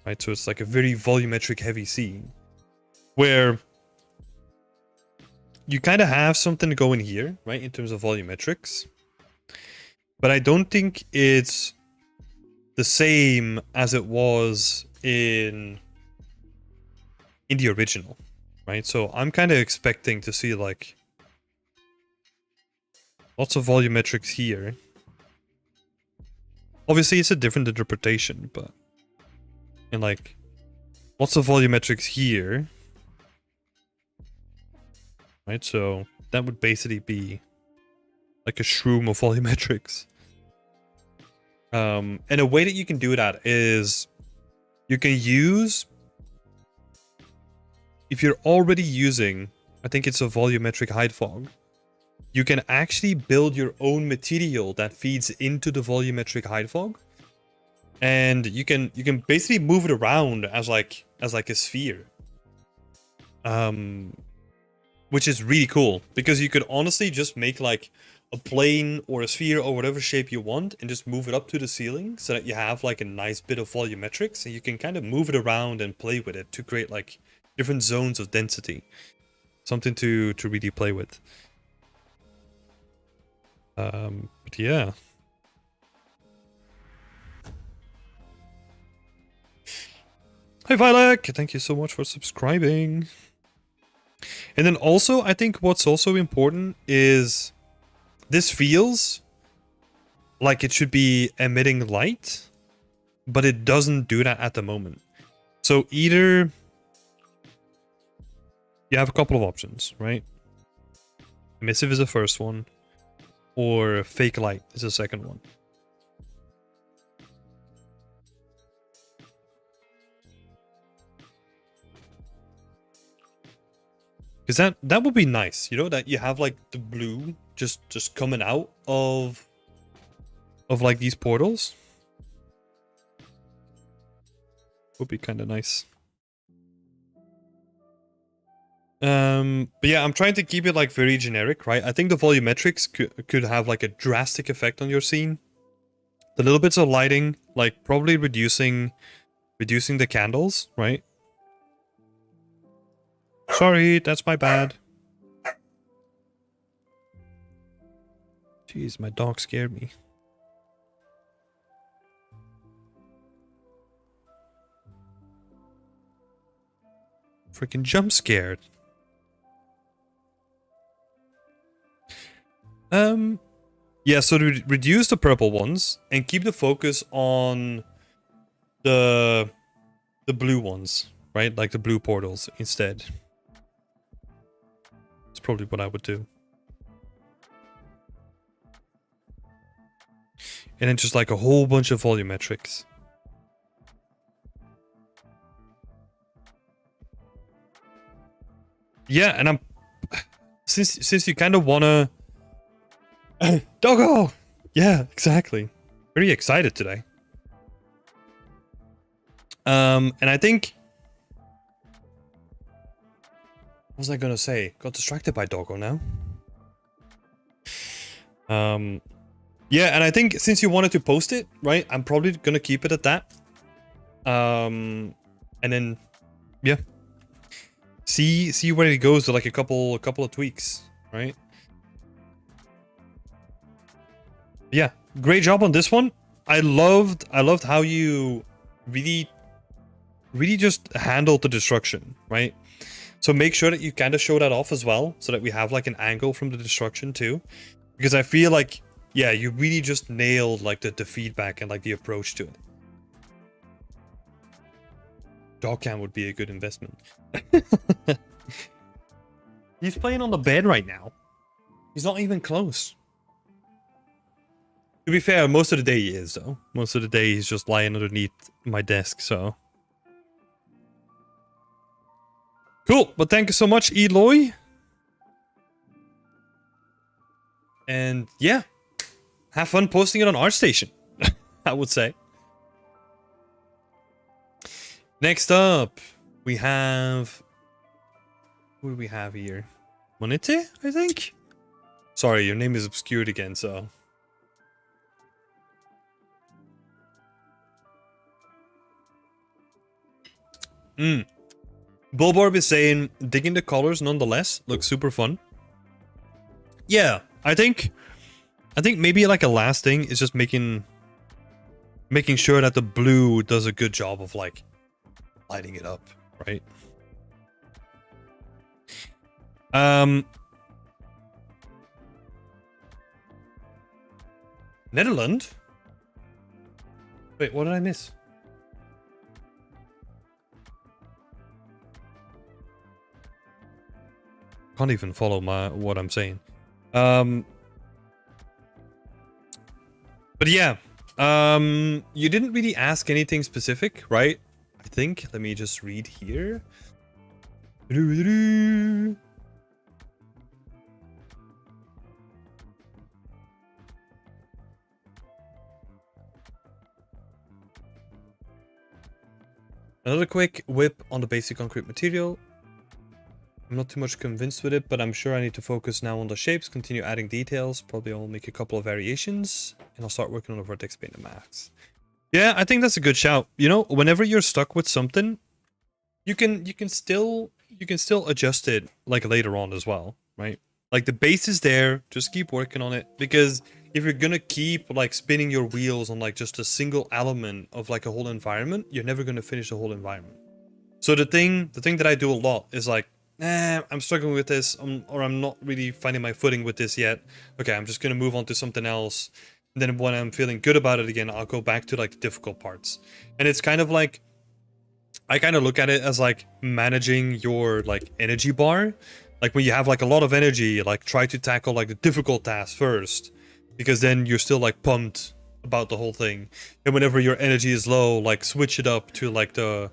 Right? So it's like a very volumetric heavy scene where you kind of have something going here, right, in terms of volumetrics. But I don't think it's the same as it was in the original, right? So I'm kind of expecting to see like lots of volumetrics here. Obviously, it's a different interpretation, but and like lots of volumetrics here, right? So that would basically be like a shroom of volumetrics. And a way that you can do that is you can use, if you're already using, I think it's a volumetric height fog, you can actually build your own material that feeds into the volumetric height fog. And you can basically move it around as like a sphere. Which is really cool, because you could honestly just make like a plane or a sphere or whatever shape you want and just move it up to the ceiling so that you have like a nice bit of volumetrics, and you can kind of move it around and play with it to create like different zones of density. Something to really play with. But yeah. Hi Vilek, thank you so much for subscribing. And then also, I think what's also important is this feels like it should be emitting light, but it doesn't do that at the moment. So either you have a couple of options, right? Emissive is the first one, or fake light is the second one. Because that would be nice, you know, that you have like the blue just coming out of like these portals. Would be kind of nice. But yeah, I'm trying to keep it like very generic, right? I think the volumetrics could have like a drastic effect on your scene. The little bits of lighting, like probably reducing the candles, right? Sorry, that's my bad. Jeez, my dog scared me. Freaking jump scared. Yeah, so to reduce the purple ones and keep the focus on the blue ones, right? Like the blue portals instead. That's probably what I would do. And then just like a whole bunch of volumetrics. Yeah, and I'm since you kind of wanna Doggo! Yeah, exactly. Pretty excited today. And I think, what was I gonna say? Got distracted by Doggo now. Yeah, and I think since you wanted to post it, right? I'm probably gonna keep it at that. And then, yeah. See where it goes to like a couple of tweaks, right? Yeah, great job on this one. I loved how you really just handled the destruction, right? So make sure that you kind of show that off as well, so that we have like an angle from the destruction too. Because I feel like, yeah, you really just nailed like the feedback and like the approach to it. Dog cam would be a good investment. He's playing on the bed right now. He's not even close. To be fair, most of the day he is, though. Most of the day he's just lying underneath my desk, so. Cool, but thank you so much, Eloy. And yeah, have fun posting it on ArtStation, I would say. Next up, we have... Who do we have here? Monete, I think? Sorry, your name is obscured again, so... Bulborb is saying, digging the colors nonetheless looks super fun. Yeah, I think maybe like a last thing is just making sure that the blue does a good job of like lighting it up, right? Netherlands? Wait, what did I miss? Can't even follow what I'm saying. But yeah, You didn't really ask anything specific, right? I think. Let me just read here. Another quick whip on the basic concrete material. I'm not too much convinced with it, but I'm sure I need to focus now on the shapes, continue adding details. Probably I'll make a couple of variations, and I'll start working on the vertex paint and max. Yeah, I think that's a good shout. You know, whenever you're stuck with something, you can still adjust it like later on as well, right? Like the base is there, just keep working on it, because if you're gonna keep like spinning your wheels on like just a single element of like a whole environment, you're never gonna finish the whole environment. So the thing that I do a lot is like, I'm struggling with this, or I'm not really finding my footing with this yet. Okay, I'm just gonna move on to something else. And then when I'm feeling good about it again, I'll go back to like the difficult parts. And it's kind of like, I kind of look at it as like managing your like energy bar. Like when you have like a lot of energy, like try to tackle like the difficult task first, because then you're still like pumped about the whole thing. And whenever your energy is low, like switch it up to like the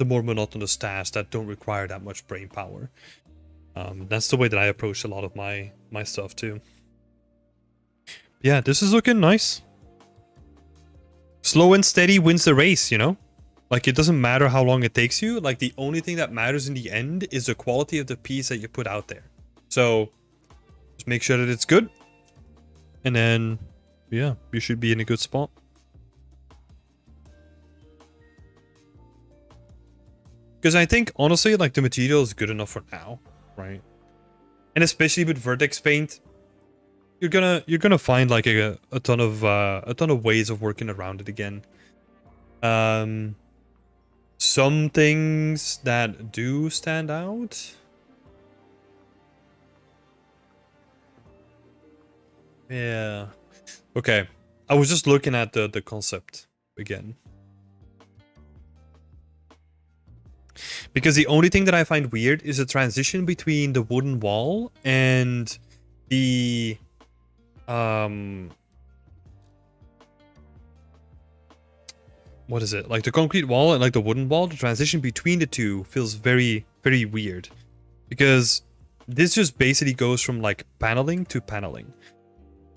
more monotonous tasks that don't require that much brain power. That's the way that I approach a lot of my stuff too. Yeah, this is looking nice. Slow and steady wins the race, you know? Like, it doesn't matter how long it takes you. Like, the only thing that matters in the end is the quality of the piece that you put out there. So, just make sure that it's good. And then, yeah, you should be in a good spot. Because I think, honestly, like, the material is good enough for now, right? And especially with vertex paint, you're gonna find like a ton of ways of working around it again. Some things that do stand out. Yeah. Okay. I was just looking at the concept again. Because the only thing that I find weird is the transition between the wooden wall and the what is it? Like the concrete wall and like the wooden wall, the transition between the two feels very, very weird. Because this just basically goes from like paneling to paneling.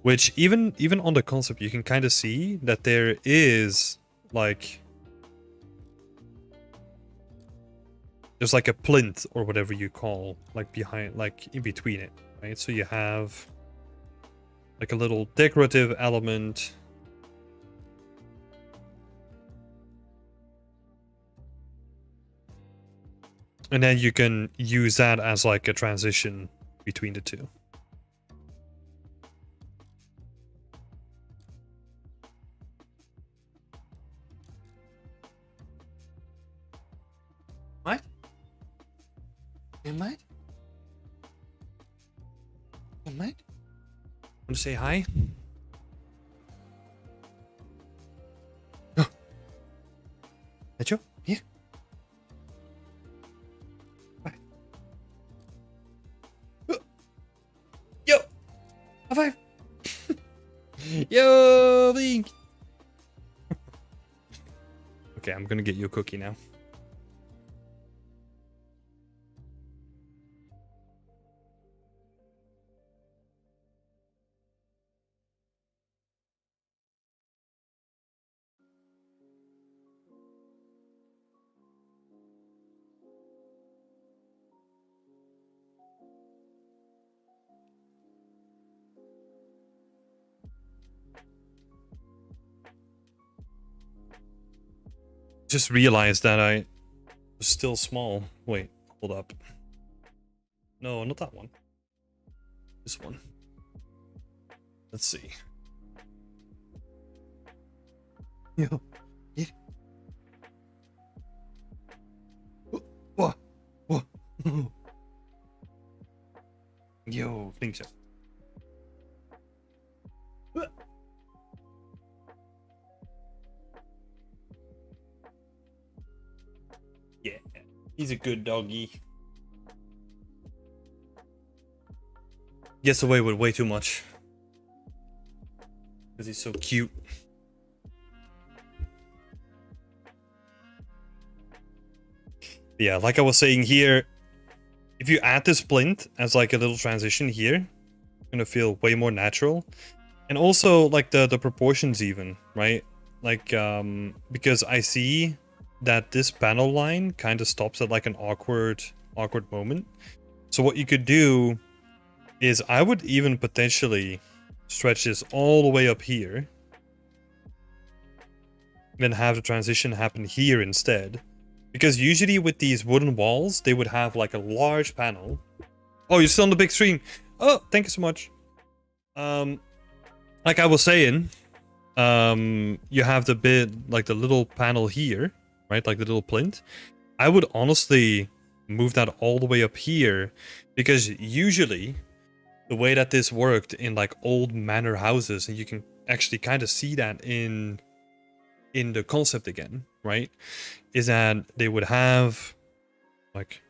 Which even on the concept, you can kind of see that there is like... there's like a plinth or whatever you call, like behind, like in between it, right? So you have like a little decorative element. And then you can use that as like a transition between the two. What? You might? You might? Want to say hi? Nacho? Here? Yo! High five! Yo, Link! Okay, I'm gonna get you a cookie now. Just realized that I was still small. Wait, hold up. No, not that one. This one. Let's see. Yo. Yeah. What? What? Yo, think so. Yeah, he's a good doggy. Gets away with way too much. Because he's so cute. Yeah, like I was saying here, if you add this splint as like a little transition here, it's gonna feel way more natural. And also like the proportions even, right? Like because I see that this panel line kind of stops at like an awkward moment. So what you could do is I would even potentially stretch this all the way up here. Then have the transition happen here instead. Because usually with these wooden walls, they would have like a large panel. Oh, you're still on the big stream. Oh, thank you so much. Like I was saying, you have the bit, like the little panel here, right? Like the little plinth. I would honestly move that all the way up here, because usually the way that this worked in like old manor houses, and you can actually kind of see that in the concept again, right? Is that they would have, like,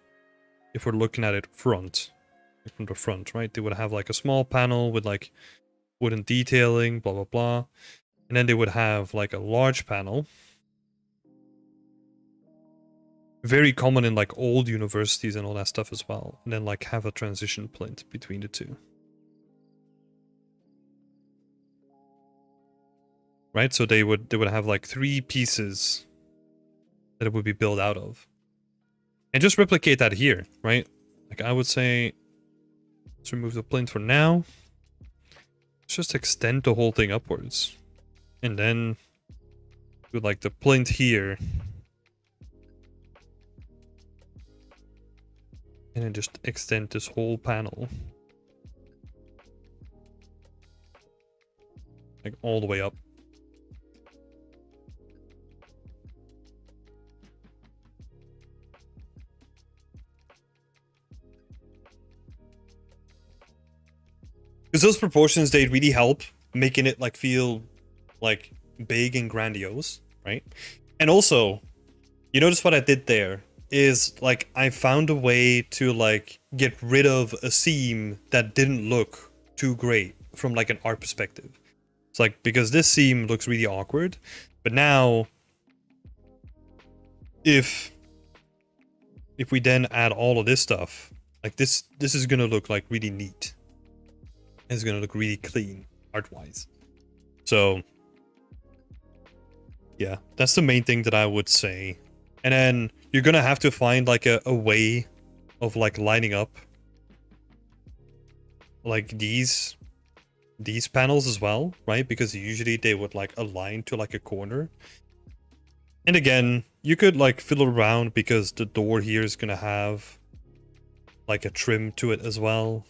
if we're looking at it from the front, right? They would have like a small panel with like wooden detailing, blah, blah, blah. And then they would have like a large panel. Very common in like old universities and all that stuff as well. And then like have a transition plinth between the two. Right? So they would have like 3 pieces that it would be built out of. And just replicate that here, right? Like I would say, let's remove the plinth for now. Let's just extend the whole thing upwards. And then do like the plinth here. And then just extend this whole panel. Like all the way up. Because those proportions, they really help making it like feel like big and grandiose, right? And also, you notice what I did there is like I found a way to like get rid of a seam that didn't look too great from like an art perspective. It's like, because this seam looks really awkward, but now if we then add all of this stuff, like this is gonna look like really neat. It's gonna look really clean art-wise. So yeah, that's the main thing that I would say. And then you're gonna have to find like a way of like lining up like these panels as well, right? Because usually they would like align to like a corner. And again, you could like fiddle around because the door here is gonna have like a trim to it as well.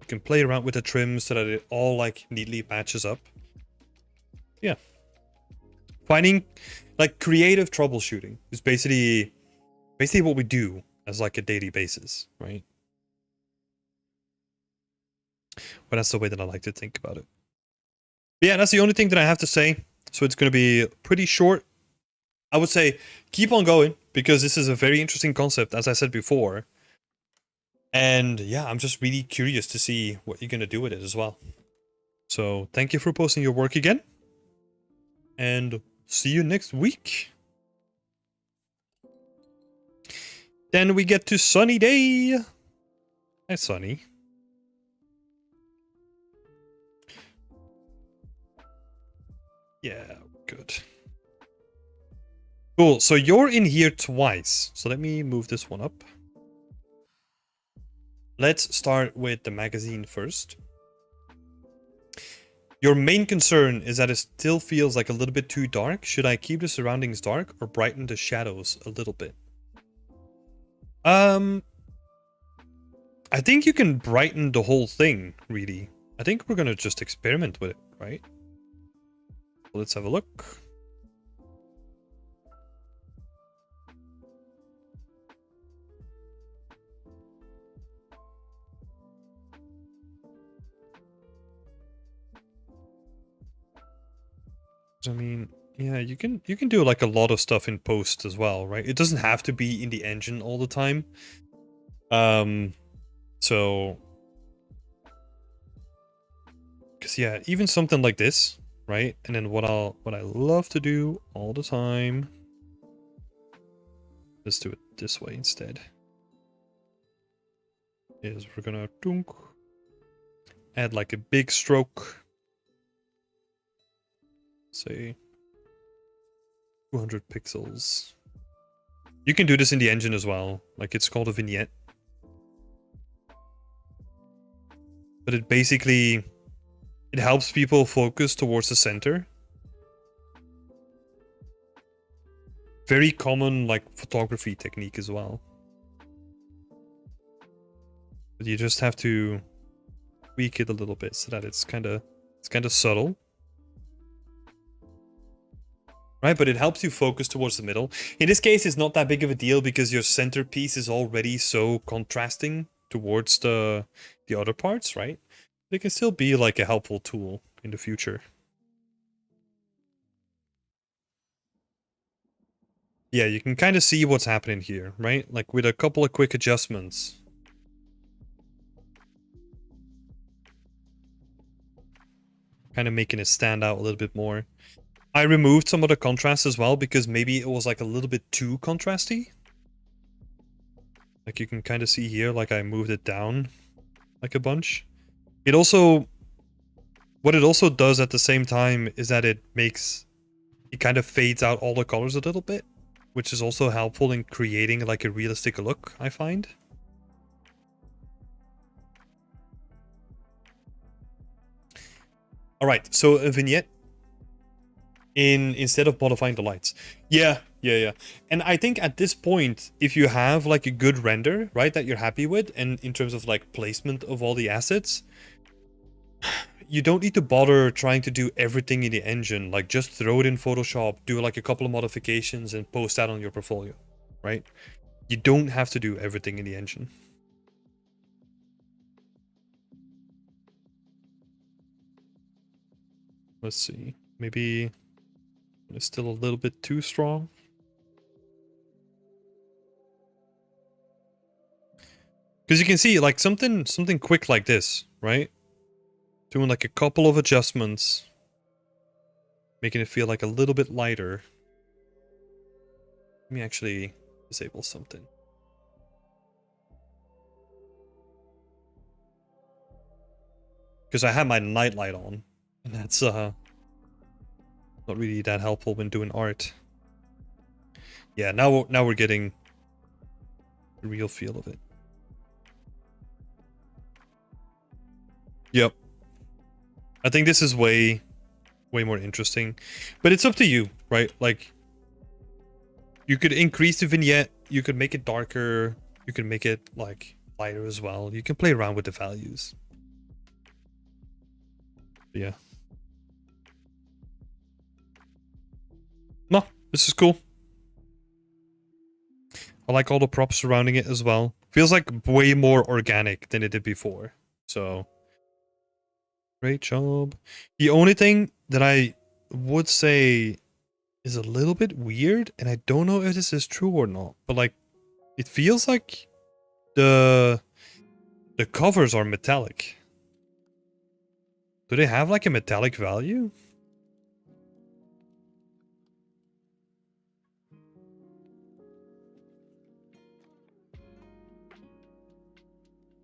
You can play around with the trim so that it all like neatly matches up. Yeah. Finding like creative troubleshooting is basically what we do as like a daily basis, right? But that's the way that I like to think about it. But yeah, that's the only thing that I have to say. So it's going to be pretty short. I would say keep on going, because this is a very interesting concept, as I said before. And yeah, I'm just really curious to see what you're going to do with it as well. So thank you for posting your work again. And see you next week. Then we get to Sunny Day. Hi, Sunny. Yeah, good. Cool, so you're in here twice. So let me move this one up. Let's start with the magazine first. Your main concern is that it still feels like a little bit too dark. Should I keep the surroundings dark or brighten the shadows a little bit? I think you can brighten the whole thing, really. I think we're gonna just experiment with it, right? Let's have a look. I mean, yeah, you can do like a lot of stuff in post as well, right? It doesn't have to be in the engine all the time. So, because yeah, even something like this, right? And then what I love to do all the time Let's do it this way instead. Is we're gonna dunk, add like a big stroke. Say 200 pixels. You can do this in the engine as well. Like it's called a vignette. But it basically, it helps people focus towards the center. Very common like photography technique as well. But you just have to tweak it a little bit so that it's kind of subtle. Right, but it helps you focus towards the middle. In this case, it's not that big of a deal because your centerpiece is already so contrasting towards the other parts, right? It can still be like a helpful tool in the future. Yeah, you can kind of see what's happening here, right? Like with a couple of quick adjustments. Kind of making it stand out a little bit more. I removed some of the contrast as well because maybe it was like a little bit too contrasty. Like you can kind of see here, like I moved it down like a bunch. It also, what it also does at the same time is that it kind of fades out all the colors a little bit, which is also helpful in creating like a realistic look, I find. All right, so a vignette instead of modifying the lights. Yeah. And I think at this point, if you have like a good render, right, that you're happy with, and in terms of like placement of all the assets, you don't need to bother trying to do everything in the engine. Like just throw it in Photoshop, do like a couple of modifications and post that on your portfolio, right? You don't have to do everything in the engine. Let's see, maybe it's still a little bit too strong. Because you can see like something quick like this, right? Doing like a couple of adjustments, making it feel like a little bit lighter. Let me actually disable something. Because I have my night light on, and that's not really that helpful when doing art. Yeah, now we're getting the real feel of it. Yep. I think this is way more interesting. But it's up to you, right? Like, you could increase the vignette, you could make it darker, you can make it, like, lighter as well. You can play around with the values. But yeah. No, this is cool. I like all the props surrounding it as well. Feels like way more organic than it did before. So, great job. The only thing that I would say is a little bit weird, and I don't know if this is true or not, but like, it feels like the covers are metallic. Do they have like a metallic value?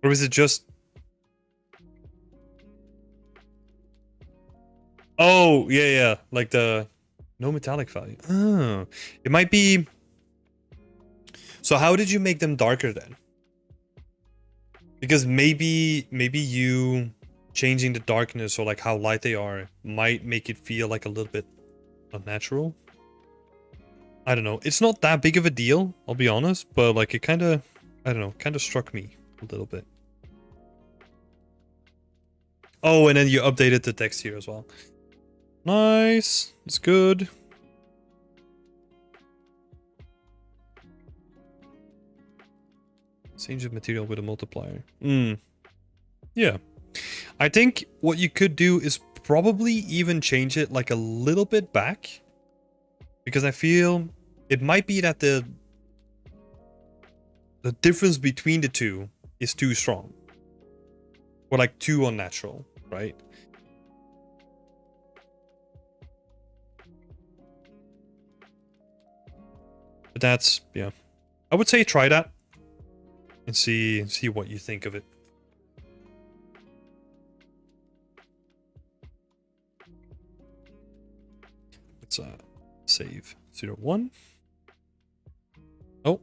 Or is it just... Oh, yeah, like the... No metallic value. Oh, it might be... So how did you make them darker then? Because maybe you changing the darkness or like how light they are might make it feel like a little bit unnatural. I don't know. It's not that big of a deal, I'll be honest, but like it kind of, I don't know, kind of struck me a little bit. Oh, and then you updated the text here as well. Nice. It's good. Change of material with a multiplier. Yeah. I think what you could do is probably even change it like a little bit back. Because I feel it might be that the difference between the two is too strong. Or like too unnatural, right? But that's, yeah. I would say try that and see what you think of it. Let's save 01. Oh.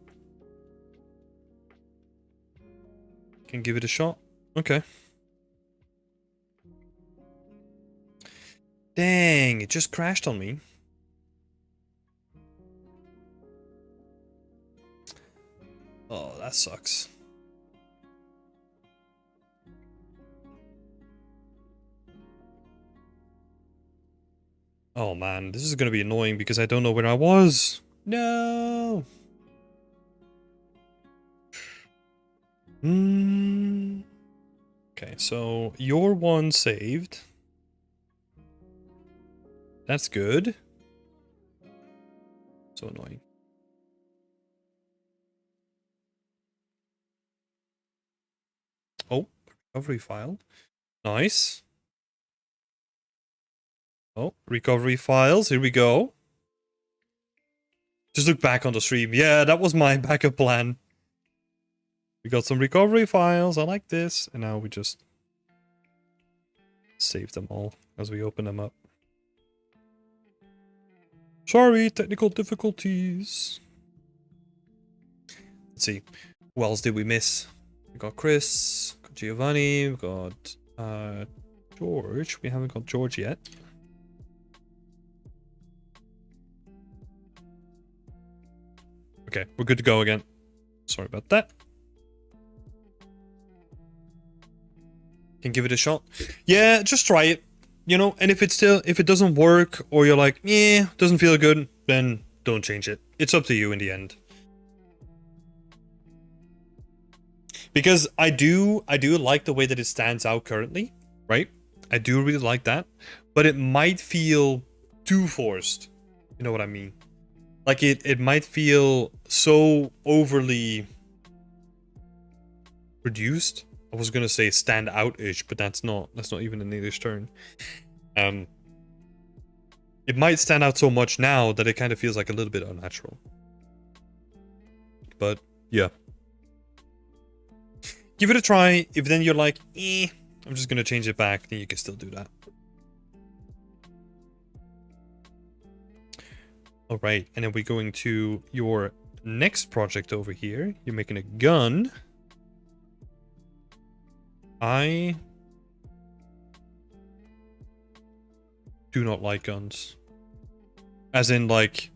Can give it a shot. Okay. Dang, it just crashed on me. Oh, that sucks. Oh man, this is gonna be annoying because I don't know where I was. No. Okay, so your one saved. That's good. So annoying. Oh, recovery file. Nice. Oh, recovery files. Here we go. Just look back on the stream. Yeah, that was my backup plan. We got some recovery files. I like this. And now we just save them all as we open them up. Sorry, technical difficulties. Let's see. Who else did we miss? We got Chris, got Giovanni, we got George. We haven't got George yet. Okay, we're good to go again. Sorry about that. Can give it a shot. Yeah, just try it. You know, and if it doesn't work, or you're like, yeah, doesn't feel good, then don't change it. It's up to you in the end. Because I do like the way that it stands out currently, right? I do really like that, but it might feel too forced. You know what I mean? Like it might feel so overly reduced. I was gonna say stand out-ish, but that's not even an English term. It might stand out so much now that it kind of feels like a little bit unnatural. But yeah. Give it a try. If then you're like, I'm just gonna change it back, then you can still do that. Alright, and then we're going to your next project over here. You're making a gun. I do not like guns. As in, like,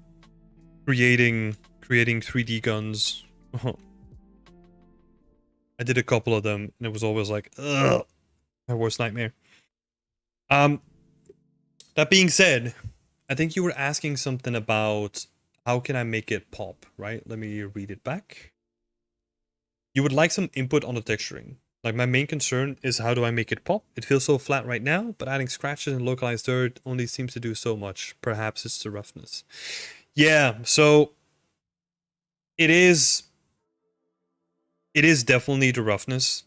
creating 3D guns. I did a couple of them, and it was always like, ugh, my worst nightmare. That being said, I think you were asking something about how can I make it pop, right? Let me read it back. You would like some input on the texturing. Like, my main concern is how do I make it pop? It feels so flat right now, but adding scratches and localized dirt only seems to do so much. Perhaps it's the roughness. Yeah, so it is definitely the roughness.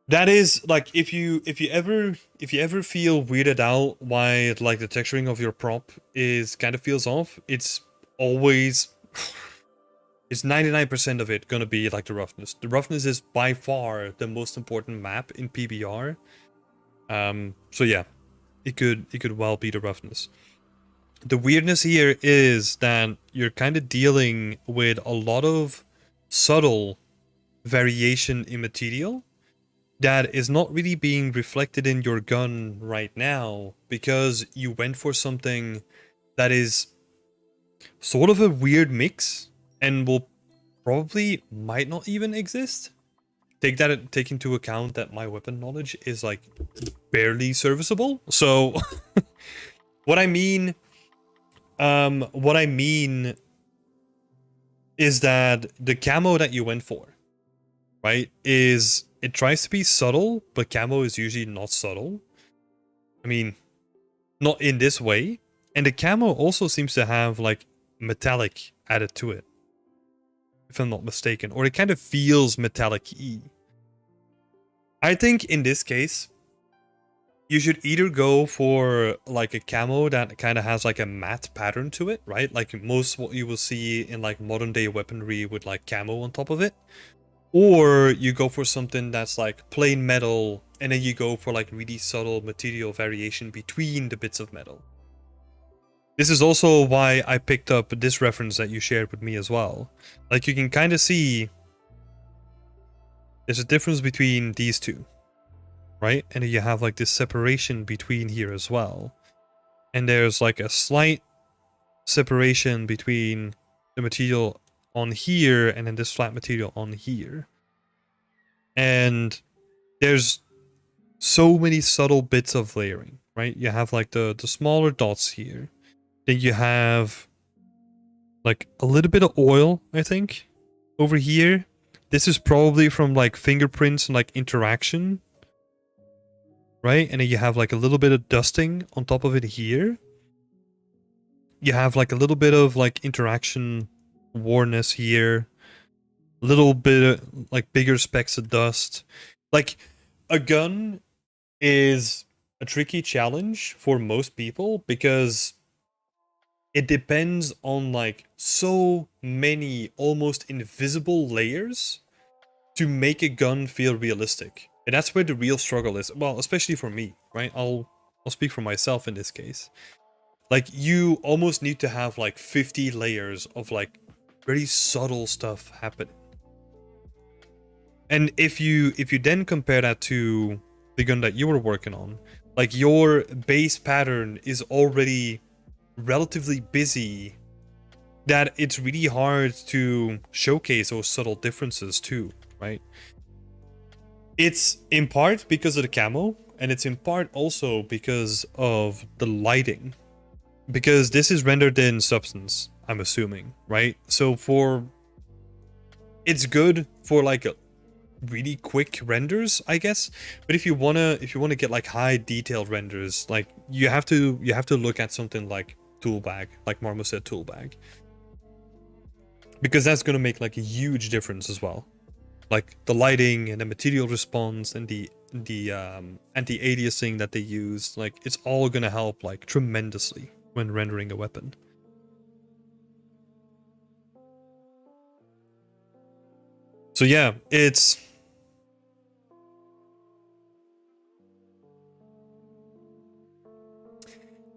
That is like if you ever feel weirded out why like the texturing of your prop is kind of feels off, it's always it's 99% of it gonna be like the roughness. The roughness is by far the most important map in PBR. So yeah, it could well be the roughness. The weirdness here is that you're kind of dealing with a lot of subtle variation in material that is not really being reflected in your gun right now because you went for something that is sort of a weird mix and will probably might not even exist. Take into account that my weapon knowledge is like barely serviceable. So what I mean is that the camo that you went for, right, is it tries to be subtle, but camo is usually not subtle. I mean, not in this way. And the camo also seems to have like metallic added to it, if I'm not mistaken, or it kind of feels metallic-y. I think in this case, you should either go for like a camo that kind of has like a matte pattern to it, right? Like most what you will see in like modern day weaponry with like camo on top of it. Or you go for something that's like plain metal, and then you go for like really subtle material variation between the bits of metal. This is also why I picked up this reference that you shared with me as well. Like you can kind of see there's a difference between these two, right? And then you have like this separation between here as well. And there's like a slight separation between the material on here and then this flat material on here. And there's so many subtle bits of layering, right? You have like the smaller dots here. Then you have like a little bit of oil, I think, over here. This is probably from like fingerprints and like interaction, right? And then you have like a little bit of dusting on top of it here. You have like a little bit of like interaction wornness here. A little bit of like bigger specks of dust. Like a gun is a tricky challenge for most people because it depends on like so many almost invisible layers to make a gun feel realistic. And that's where the real struggle is. Well, especially for me, right? I'll speak for myself in this case. Like you almost need to have like 50 layers of like very subtle stuff happening. And if you then compare that to the gun that you were working on, like your base pattern is already relatively busy, that it's really hard to showcase those subtle differences too, right? It's in part because of the camo, and it's in part also because of the lighting. Because this is rendered in Substance, I'm assuming, right? So it's good for like a really quick renders, I guess. But if you wanna get like high detailed renders, like you have to look at something like Toolbag, like Marmoset Toolbag, because that's gonna make like a huge difference as well. Like the lighting and the material response and the anti-aliasing that they use, like it's all gonna help like tremendously when rendering a weapon. So yeah,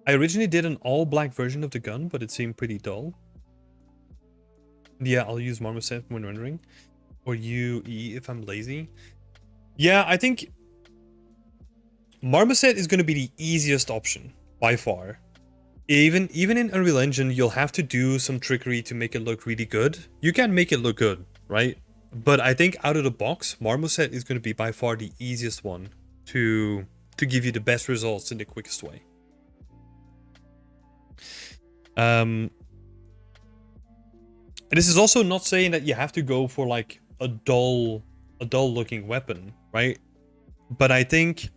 I originally did an all-black version of the gun, but it seemed pretty dull. Yeah, I'll use Marmoset when rendering. Or UE if I'm lazy. Yeah, I think Marmoset is going to be the easiest option, by far. Even in Unreal Engine, you'll have to do some trickery to make it look really good. You can make it look good, right? But I think out of the box, Marmoset is going to be by far the easiest one to give you the best results in the quickest way. And this is also not saying that you have to go for like a dull looking weapon, right? But I think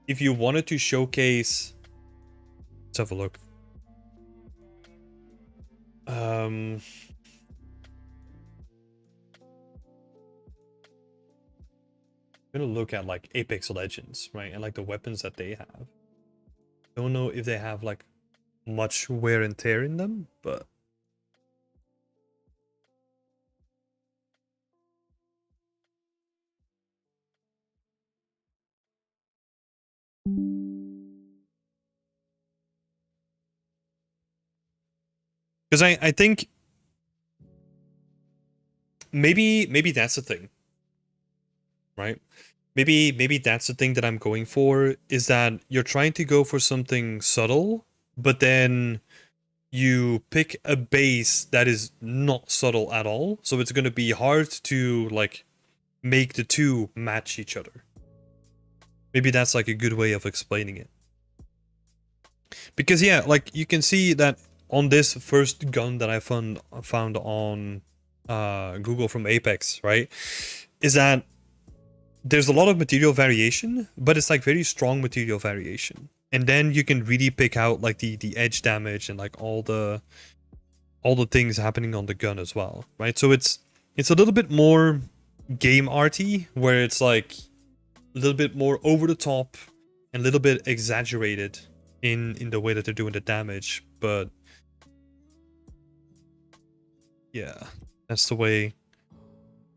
if you wanted to showcase, let's have a look. I'm gonna look at like Apex Legends, right? And like the weapons that they have. Don't know if they have like much wear and tear in them, but because I think maybe that's the thing, right? Maybe that's the thing that I'm going for, is that you're trying to go for something subtle, but then you pick a base that is not subtle at all, so it's going to be hard to like make the two match each other. Maybe that's like a good way of explaining it. Because yeah, like you can see that on this first gun that I found on Google from Apex, right? Is that there's a lot of material variation, but it's like very strong material variation. And then you can really pick out like the edge damage and like all the things happening on the gun as well, right? So it's a little bit more game arty, where it's like a little bit more over the top. and a little bit exaggerated in the way that they're doing the damage, but yeah, that's the way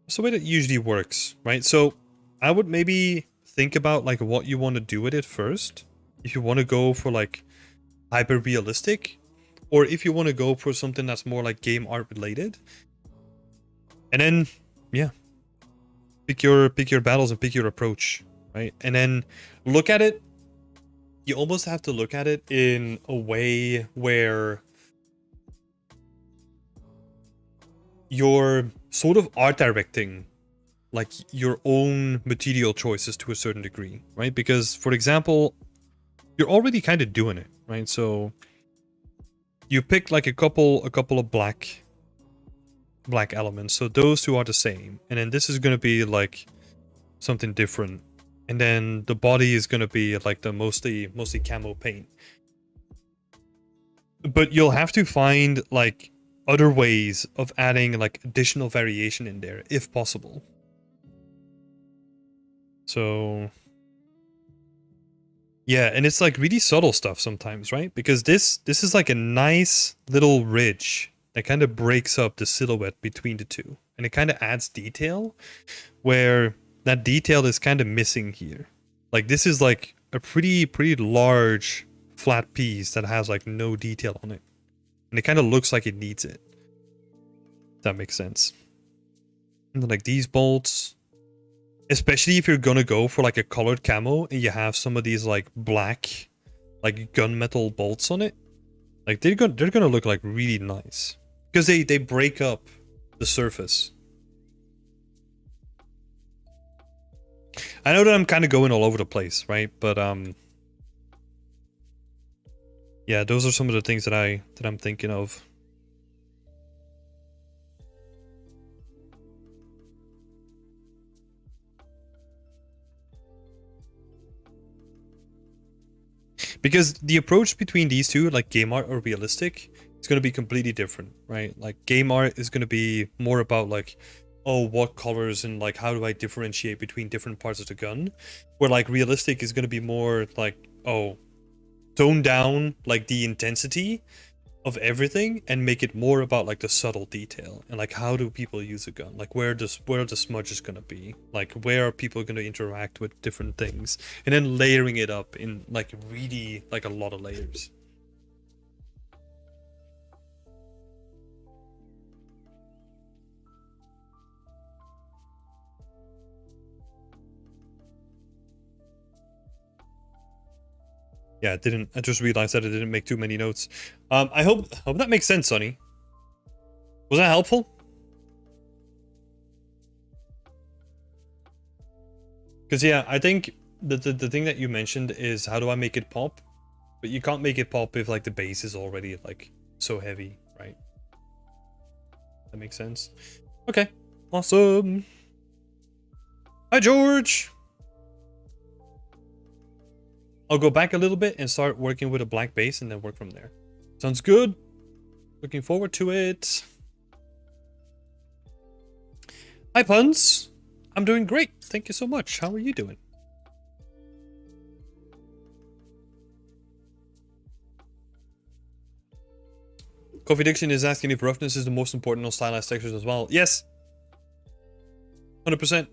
that it usually works, right? So I would maybe think about like what you want to do with it first. If you want to go for like hyper realistic, or if you want to go for something that's more like game art related. And then yeah, pick your battles and pick your approach, right? And then look at it. You almost have to look at it in a way where you're sort of art directing like your own material choices to a certain degree, right? Because for example, you're already kind of doing it, right? So you pick like a couple of black elements, so those two are the same, and then this is going to be like something different, and then the body is going to be like the mostly camo paint. But you'll have to find like other ways of adding like additional variation in there if possible. So yeah, and it's like really subtle stuff sometimes, right? Because this is like a nice little ridge that kind of breaks up the silhouette between the two, and it kind of adds detail where that detail is kind of missing here. Like this is like a pretty large flat piece that has like no detail on it, and it kind of looks like it needs it. If that makes sense. And then like these bolts, especially if you're gonna go for like a colored camo and you have some of these like black like gunmetal bolts on it, like they're gonna look like really nice because they break up the surface. I know that I'm kind of going all over the place, right? But yeah, those are some of the things that I'm thinking of. Because the approach between these two, like game art or realistic, it's going to be completely different, right? Like game art is going to be more about like, oh, what colors and like how do I differentiate between different parts of the gun? Where like realistic is going to be more like, oh, tone down like the intensity of everything and make it more about like the subtle detail and like how do people use a gun, like where the smudge is going to be, like where are people going to interact with different things, and then layering it up in like really like a lot of layers. Yeah, it didn't. I just realized that I didn't make too many notes. I hope that makes sense, Sonny. Was that helpful? Because yeah, I think the thing that you mentioned is how do I make it pop? But you can't make it pop if like the base is already like so heavy, right? That makes sense. Okay, awesome. Hi, George. I'll go back a little bit and start working with a black base and then work from there. Sounds good. Looking forward to it. Hi, Puns. I'm doing great. Thank you so much. How are you doing? Coffee Diction is asking if roughness is the most important on stylized textures as well. Yes. 100%.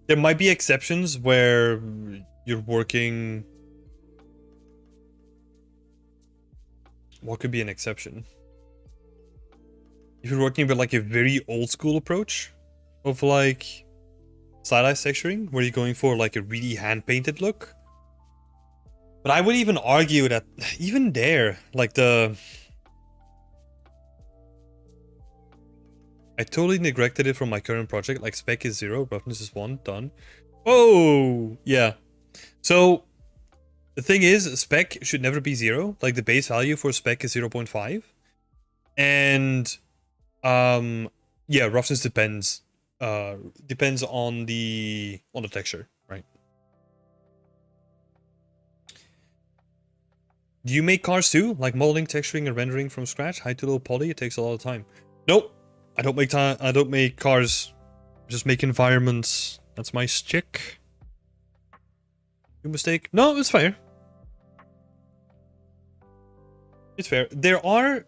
There might be exceptions where you're working... What could be an exception? If you're working with like a very old school approach of like stylized texturing, where you're going for like a really hand-painted look. But I would even argue that even there, like I totally neglected it from my current project. Like spec is 0, roughness is 1, done. Oh, yeah. So the thing is, spec should never be 0. Like the base value for spec is 0.5. And yeah, roughness depends on the texture, right? Do you make cars too? Like modeling, texturing, and rendering from scratch? High to low poly? It takes a lot of time. Nope. I don't make cars Just make environments. That's my stick. You mistake? No, it's fair. It's fair. There are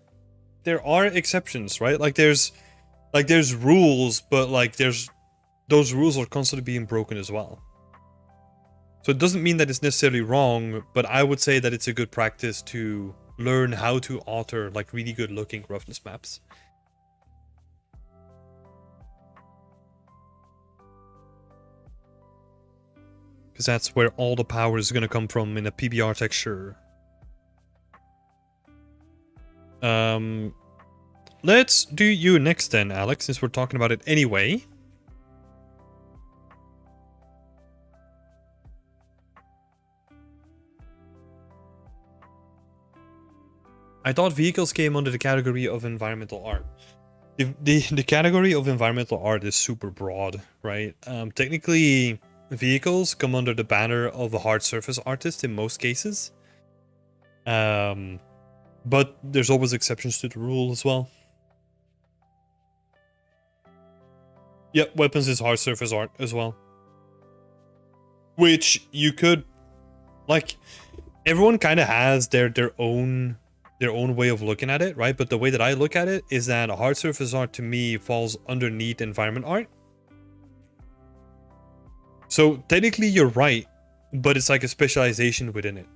exceptions, right? Like there's rules, but like those rules are constantly being broken as well. So it doesn't mean that it's necessarily wrong, but I would say that it's a good practice to learn how to alter like really good looking roughness maps. Because that's where all the power is going to come from in a PBR texture. Let's do you next then, Alex, since we're talking about it anyway. I thought vehicles came under the category of environmental art. The category of environmental art is super broad, right? Technically, vehicles come under the banner of a hard surface artist in most cases. But there's always exceptions to the rule as well. Yep, weapons is hard surface art as well. Which you could, like, everyone kind of has their own way of looking at it, right? But the way that I look at it is that hard surface art to me falls underneath environment art. So technically you're right, but it's like a specialization within it.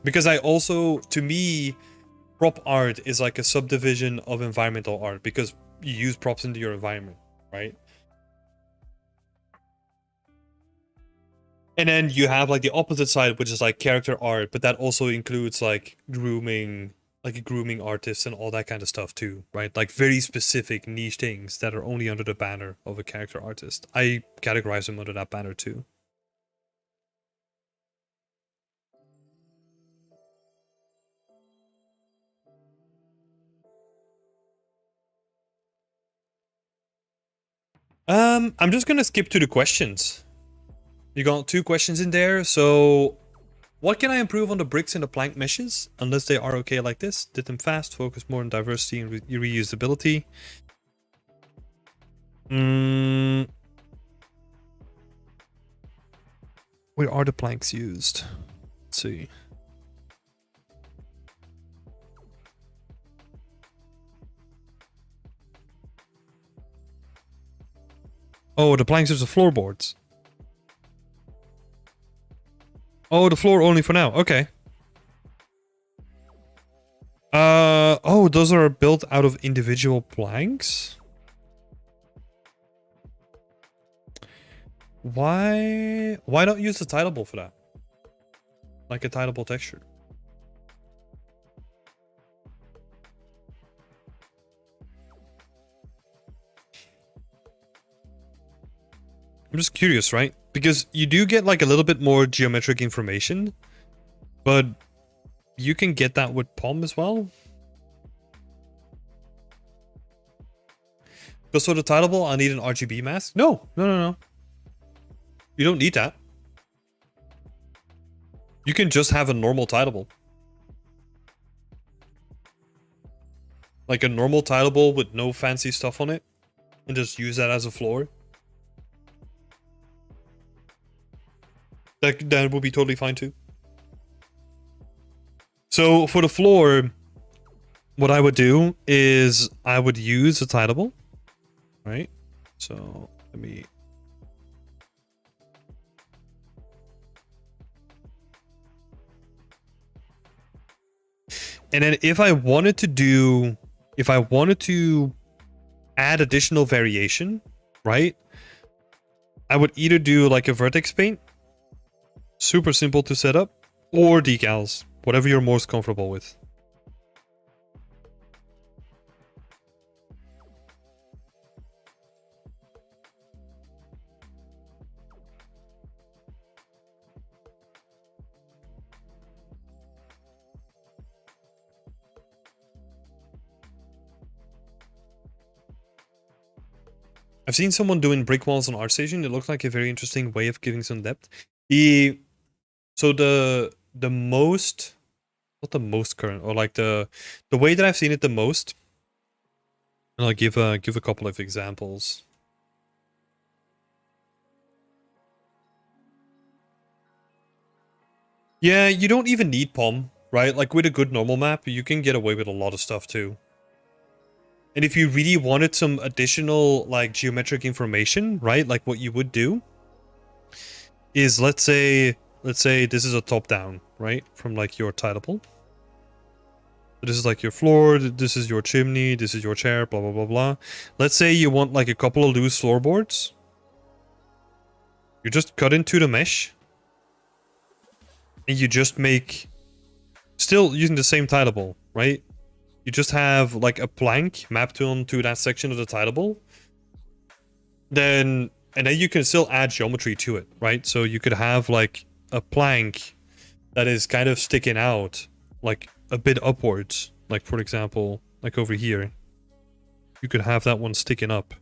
Because to me, prop art is like a subdivision of environmental art because you use props into your environment, right? And then you have like the opposite side, which is like character art, but that also includes like grooming artists and all that kind of stuff too, right? Like very specific niche things that are only under the banner of a character artist. I categorize them under that banner too. I'm just gonna skip to the questions. You got 2 questions in there, so what can I improve on the bricks and the plank meshes, unless they are okay like this? Did them fast, focus more on diversity and reusability. Where are the planks used? Let's see. Oh, the planks are the floorboards. Oh, the floor only for now. Okay. Oh, those are built out of individual planks? Why don't use the tileable for that? Like a tileable texture. I'm just curious, right? Because you do get like a little bit more geometric information, but you can get that with POM as well. Because for the tileable, I need an RGB mask? No. You don't need that. You can just have a normal tileable. Like a normal tileable with no fancy stuff on it, and just use that as a floor. That would be totally fine too. So for the floor, what I would do is I would use a tileable, right? So let me... And then if I wanted to add additional variation, right? I would either do like a vertex paint, super simple to set up, or decals, whatever you're most comfortable with. I've seen someone doing brick walls on ArtStation. It looks like a very interesting way of giving some depth. So the most, not the most current, or like the way that I've seen it the most, and I'll give a couple of examples. Yeah, you don't even need POM, right? Like with a good normal map, you can get away with a lot of stuff too. And if you really wanted some additional like geometric information, right? Like what you would do is let's say this is a top down, right? From like your tileable. So this is like your floor, this is your chimney, this is your chair, blah blah blah blah. Let's say you want like a couple of loose floorboards. You just cut into the mesh. And you just make, still using the same tileable, right? You just have like a plank mapped onto that section of the tileable. And then you can still add geometry to it, right? So you could have like a plank that is kind of sticking out like a bit upwards. Like for example, like over here. You could have that one sticking up.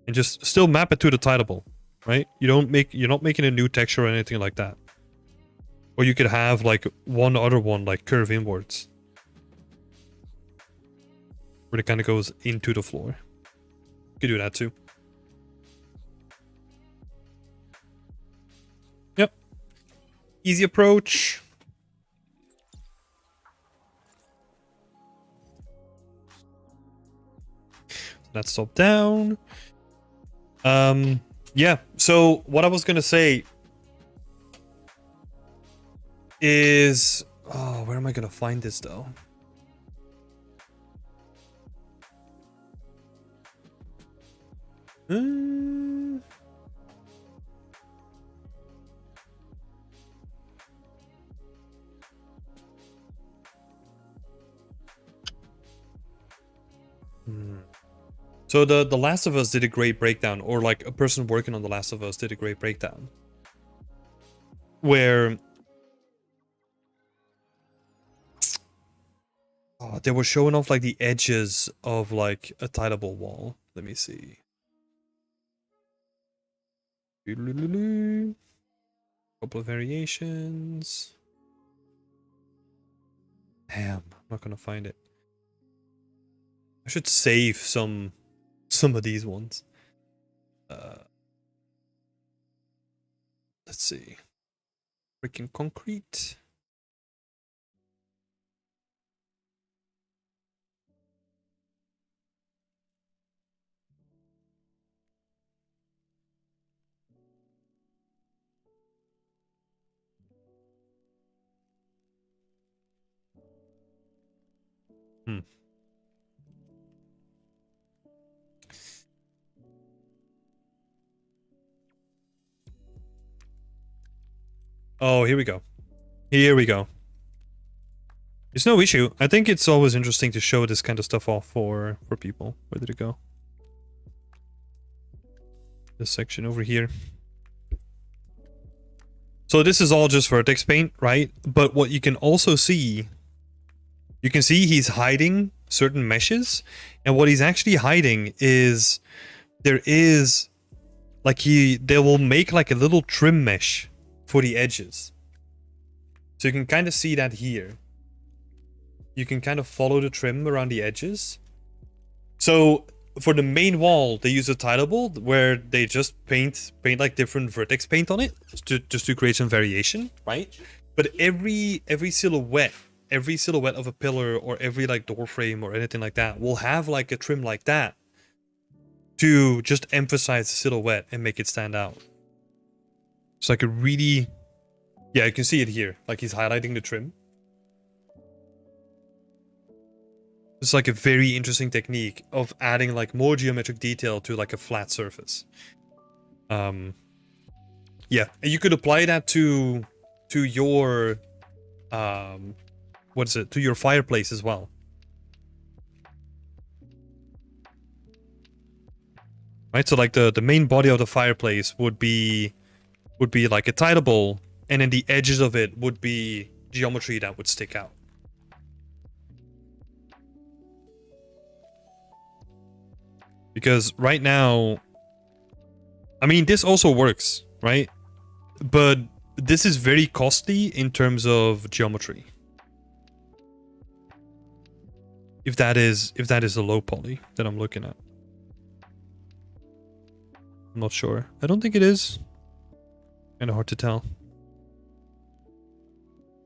And just still map it to the tileable, right? You're not making a new texture or anything like that. Or you could have like one other one like curve inwards. Where it kind of goes into the floor. You could do that too. Yep. Easy approach. That's top down. Yeah, so what I was gonna say is, oh, where am I gonna find this though? So the Last of Us did a great breakdown, or like a person working on The Last of Us did a great breakdown. Where they were showing off like the edges of like a tileable wall. Let me see. Couple of variations. Damn, I'm not gonna find it. I should save some of these ones. Let's see. Freaking concrete. Oh, here we go. Here we go. It's no issue. I think it's always interesting to show this kind of stuff off for people. Where did it go? This section over here. So this is all just vertex paint, right? But what you can also see, you can see he's hiding certain meshes. And what he's actually hiding is there is like they will make like a little trim mesh for the edges. So you can kind of see that here. You can kind of follow the trim around the edges. So for the main wall, they use a tileable where they just paint like different vertex paint on it just to create some variation, right? But every silhouette of a pillar or every like door frame or anything like that will have like a trim like that to just emphasize the silhouette and make it stand out. It's like a really, yeah, you can see it here. Like he's highlighting the trim. It's like a very interesting technique of adding like more geometric detail to like a flat surface. Yeah, and you could apply that to your what is it? To your fireplace as well. Right? So like the main body of the fireplace would be like a tileable, and then the edges of it would be geometry that would stick out. Because right now, I mean, this also works, right? But this is very costly in terms of geometry. If that is a low poly that I'm looking at. I'm not sure. I don't think it is. Kind of hard to tell.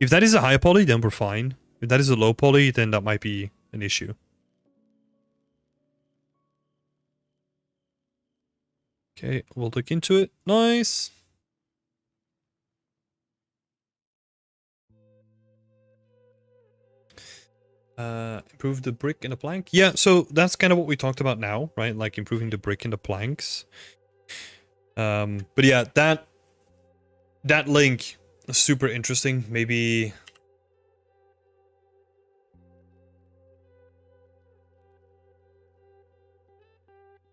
If that is a high poly, then we're fine. If that is a low poly, then that might be an issue. Okay, we'll look into it. Nice. Improve the brick and the plank. Yeah, so that's kind of what we talked about now, right? Like improving the brick and the planks. But yeah, that link is super interesting. Maybe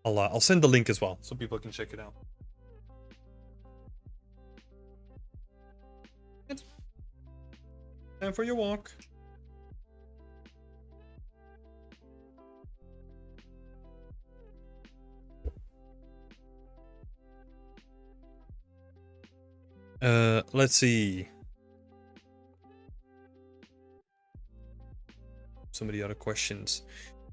I'll send the link as well so people can check it out. Time for your walk. Let's see. Some of the other questions.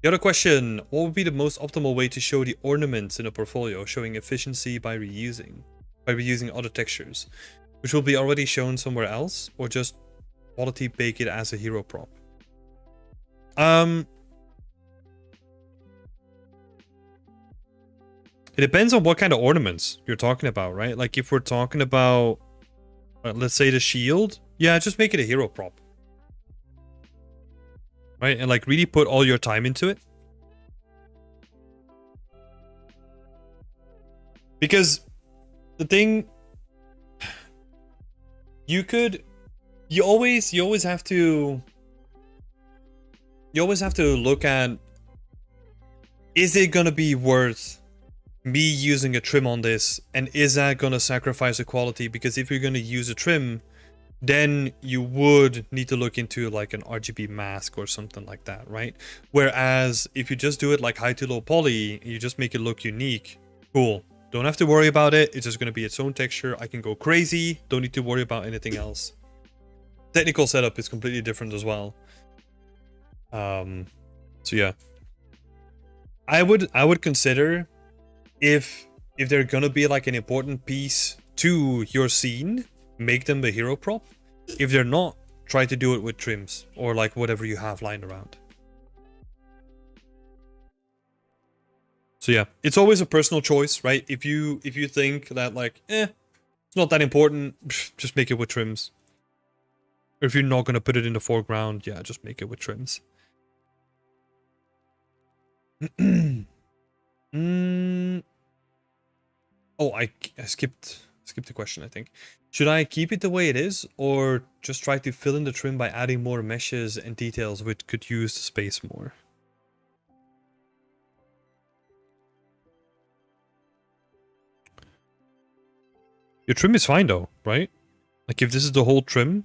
The other question, what would be the most optimal way to show the ornaments in a portfolio, showing efficiency by reusing other textures, which will be already shown somewhere else, or just quality bake it as a hero prop? It depends on what kind of ornaments you're talking about, right? Like if we're talking about, let's say the shield, yeah, just make it a hero prop. Right? And like really put all your time into it. Because the thing, you always have to look at, is it gonna be worth me using a trim on this, and is that gonna sacrifice the quality? Because if you're gonna use a trim, then you would need to look into like an RGB mask or something like that, right? Whereas if you just do it like high to low poly, you just make it look unique, cool. Don't have to worry about it. It's just going to be its own texture. I can go crazy. Don't need to worry about anything else. Technical setup is completely different as well. So yeah, I would consider if they're gonna be like an important piece to your scene, make them the hero prop. If they're not, try to do it with trims or like whatever you have lying around. So yeah, it's always a personal choice, right? If you think that like, it's not that important, just make it with trims. Or if you're not gonna put it in the foreground, yeah, just make it with trims. Oh, I skipped the question, I think. Should I keep it the way it is, or just try to fill in the trim by adding more meshes and details which could use the space more? Your trim is fine though, right? Like if this is the whole trim,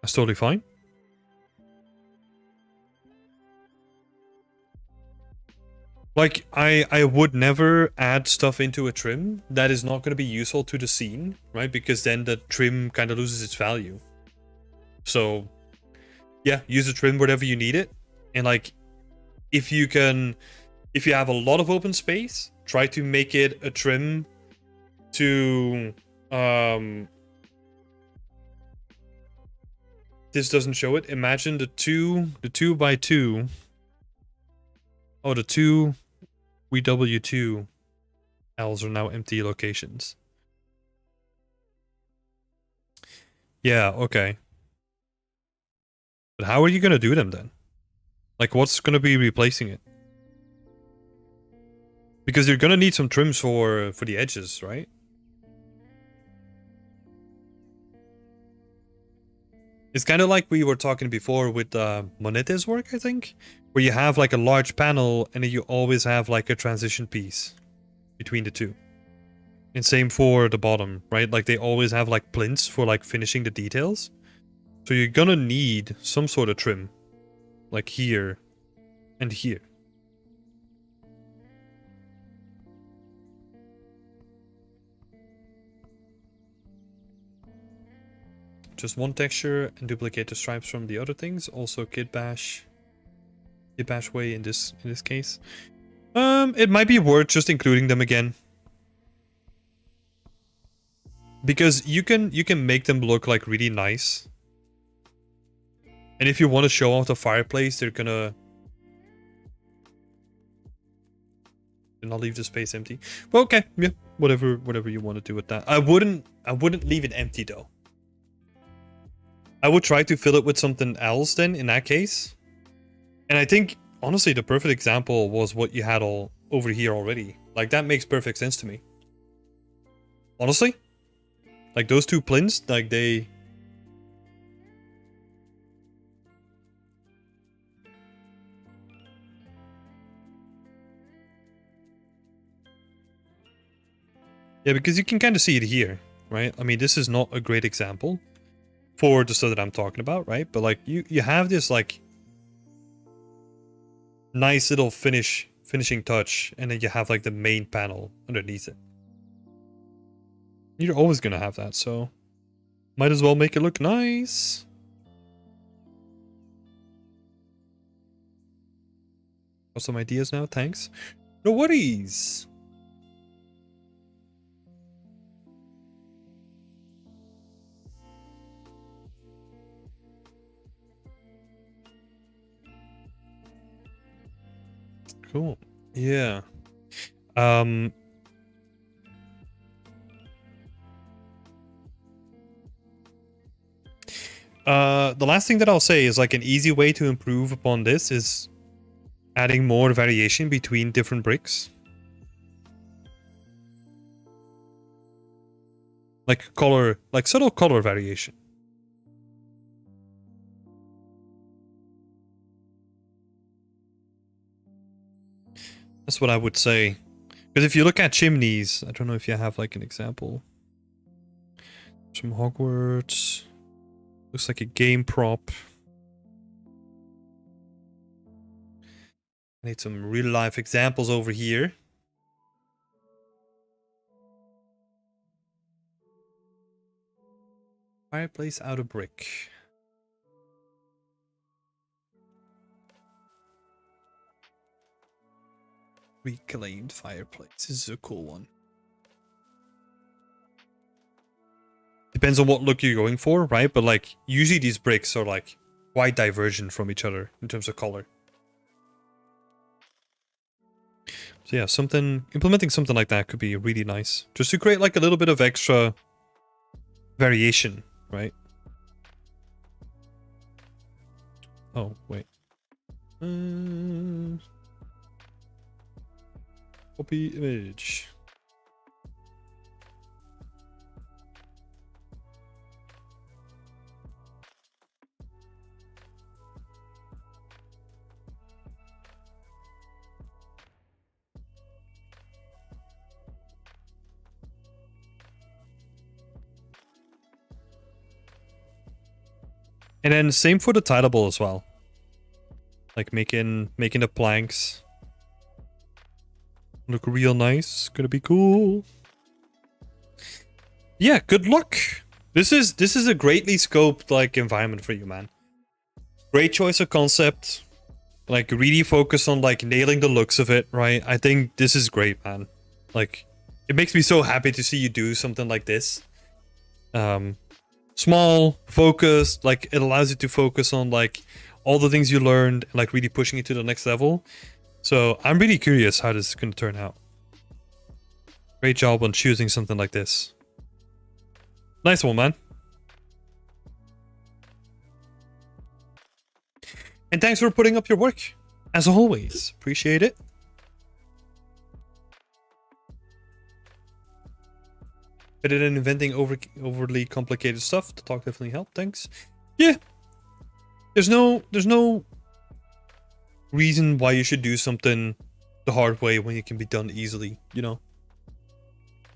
that's totally fine. Like, I would never add stuff into a trim that is not going to be useful to the scene, right? Because then the trim kind of loses its value. So, yeah, use the trim wherever you need it. And like, if you have a lot of open space, try to make it a trim to, this doesn't show it. Imagine the 2 by 2. Oh, the 2 WW2 Ls are now empty locations. Yeah, okay. But how are you going to do them then? Like, what's going to be replacing it? Because you're going to need some trims for the edges, right? It's kind of like we were talking before with Monete's work, I think, where you have like a large panel and then you always have like a transition piece between the two. And same for the bottom, right? Like they always have like plinths for like finishing the details. So you're gonna need some sort of trim, like here and here. Just one texture and duplicate the stripes from the other things. Also kit bash way in this case. It might be worth just including them again. Because you can make them look like really nice. And if you want to show off the fireplace, they're gonna not leave the space empty. Well, okay, yeah, whatever you want to do with that. I wouldn't leave it empty though. I would try to fill it with something else then in that case. And I think honestly the perfect example was what you had all over here already. Like that makes perfect sense to me. Honestly, like those two plinths, like they. Yeah, because you can kind of see it here, right? I mean, this is not a great example for the stuff that I'm talking about, right? But like you have this like nice little finishing touch, and then you have like the main panel underneath it. You're always gonna have that, so might as well make it look nice. Got some ideas now, thanks. No worries. Cool. Yeah. The last thing that I'll say is like an easy way to improve upon this is adding more variation between different bricks. Like color, like subtle color variation. That's what I would say. Because if you look at chimneys, I don't know if you have like an example. Some Hogwarts. Looks like a game prop. I need some real life examples over here. Fireplace out of brick. Reclaimed fireplace. This is a cool one. Depends on what look you're going for, right? But like usually these bricks are like quite divergent from each other in terms of color. So yeah, implementing something like that could be really nice. Just to create like a little bit of extra variation, right? Oh, wait. Copy image. And then same for the tileable as well. Like making the planks look real nice. Gonna be cool. Yeah, good luck. This is a greatly scoped like environment for you, man. Great choice of concept. Like really focus on like nailing the looks of it, right? I think this is great, man. Like it makes me so happy to see you do something like this. Small, focused, like it allows you to focus on like all the things you learned and like really pushing it to the next level. So I'm really curious how this is going to turn out. Great job on choosing something like this. Nice one, man. And thanks for putting up your work. As always, appreciate it. Better than inventing overly complicated stuff. The talk definitely helped. Thanks. Yeah. There's no reason why you should do something the hard way when it can be done easily, you know?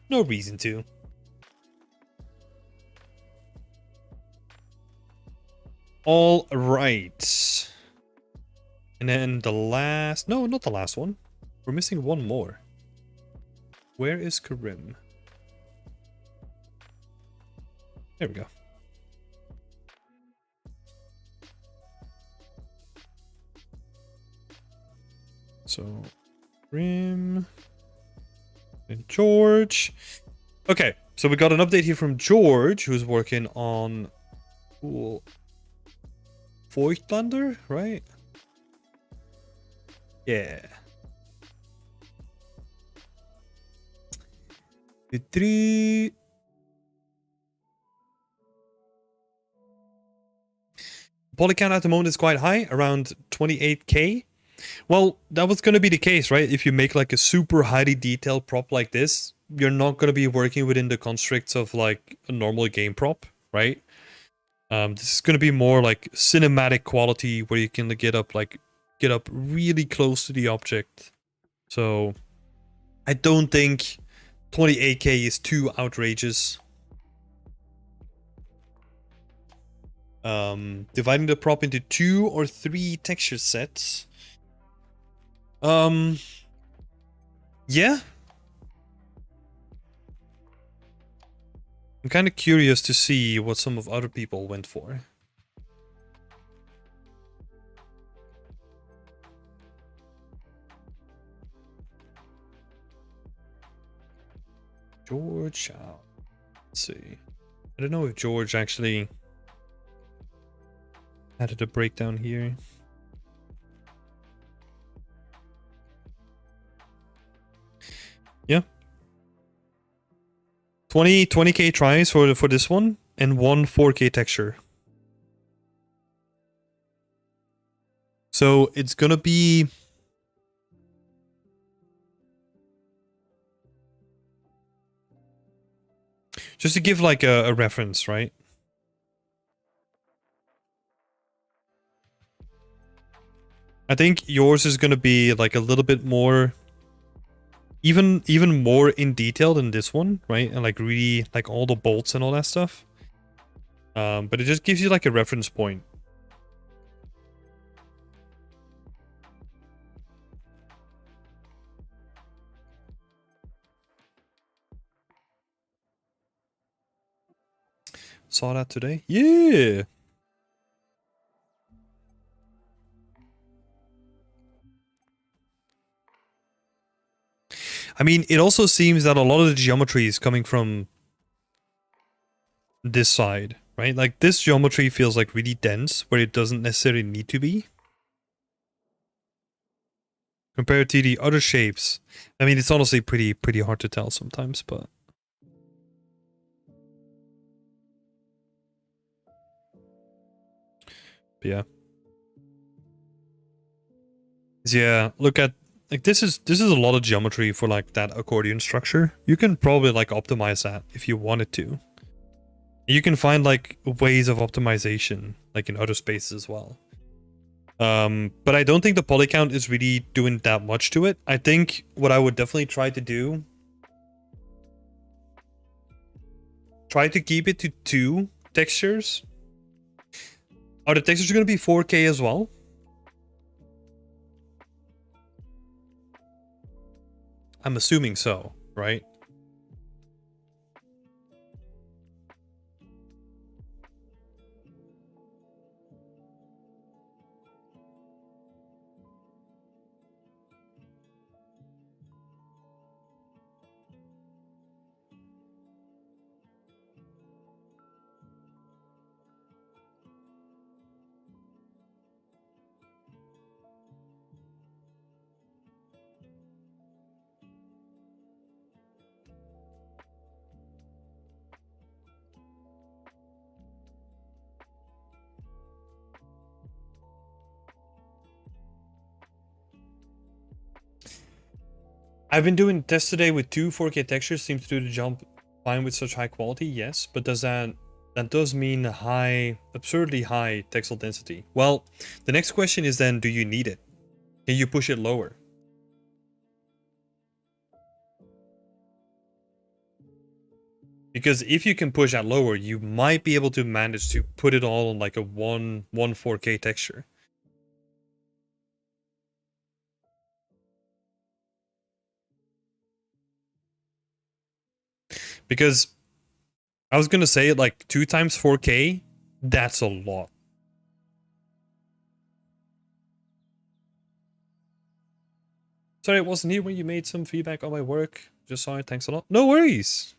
No reason to. All right. And then the last... No, not the last one. We're missing one more. Where is Karim? There we go. So, Karim and George. Okay, So we got an update here from George, who's working on Voigtlander, right? Yeah. Poly count at the moment is quite high, around 28k. Well, that was going to be the case, right? If you make like a super highly detailed prop like this, you're not going to be working within the constraints of like a normal game prop, right? This is going to be more like cinematic quality where you can get up really close to the object. So I don't think 28k is too outrageous. Dividing the prop into 2 or 3 texture sets. Yeah. I'm kind of curious to see what some of other people went for. George, let's see. I don't know if George actually added a breakdown here. Yeah. 20k tries for this one and 1 4k texture. So it's gonna be just to give like a reference, right? I think yours is gonna be like a little bit more, even more in detail than this one, right? And like really like all the bolts and all that stuff. But it just gives you like a reference point. Saw that today? Yeah. I mean, it also seems that a lot of the geometry is coming from this side, right? Like this geometry feels like really dense where it doesn't necessarily need to be. Compared to the other shapes. I mean, it's honestly pretty hard to tell sometimes, but yeah. Yeah, look at like this is a lot of geometry for like that accordion structure. You can probably like optimize that if you wanted to. You can find like ways of optimization like in other spaces as well. But I don't think the poly count is really doing that much to it. I think what I would definitely try to do, try to keep it to 2 textures. Are the textures going to be 4K as well? I'm assuming so, right? I've been doing tests today with 2 4K textures. Seems to do the job fine with such high quality, yes. But does that does mean absurdly high textile density? Well, the next question is then, do you need it? Can you push it lower? Because if you can push that lower, you might be able to manage to put it all on like a 1 4K texture. Because I was gonna say like 2 times 4K, that's a lot. Sorry, I wasn't here when you made some feedback on my work. Just saw it. Thanks a lot. No worries.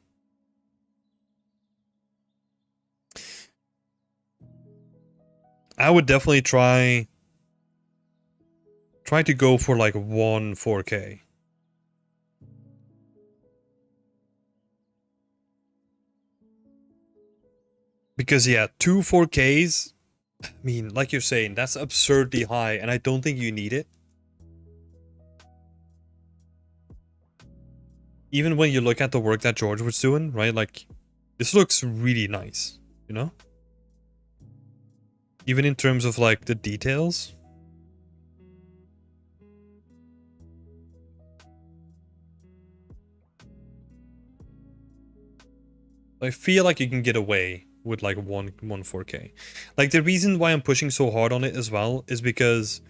I would definitely try to go for like 1 4K. Because yeah, 2 4Ks, I mean, like you're saying, that's absurdly high, and I don't think you need it. Even when you look at the work that George was doing, right? Like, this looks really nice, you know? Even in terms of like the details. I feel like you can get away with like 1 4K. Like, the reason why I'm pushing so hard on it as well is because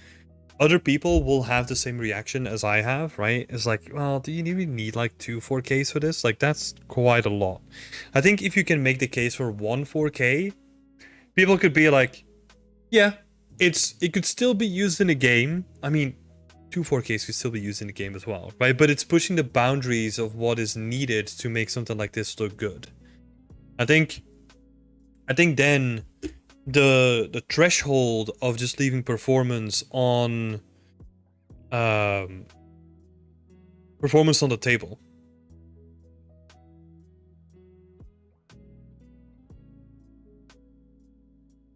other people will have the same reaction as I have, right? It's like, well, do you really need like 2 4Ks for this? Like, that's quite a lot. I think if you can make the case for 1 4K, people could be like, yeah, it could still be used in a game. I mean, 2 4Ks could still be used in the game as well, right? But it's pushing the boundaries of what is needed to make something like this look good. I think then the threshold of just leaving performance on the table.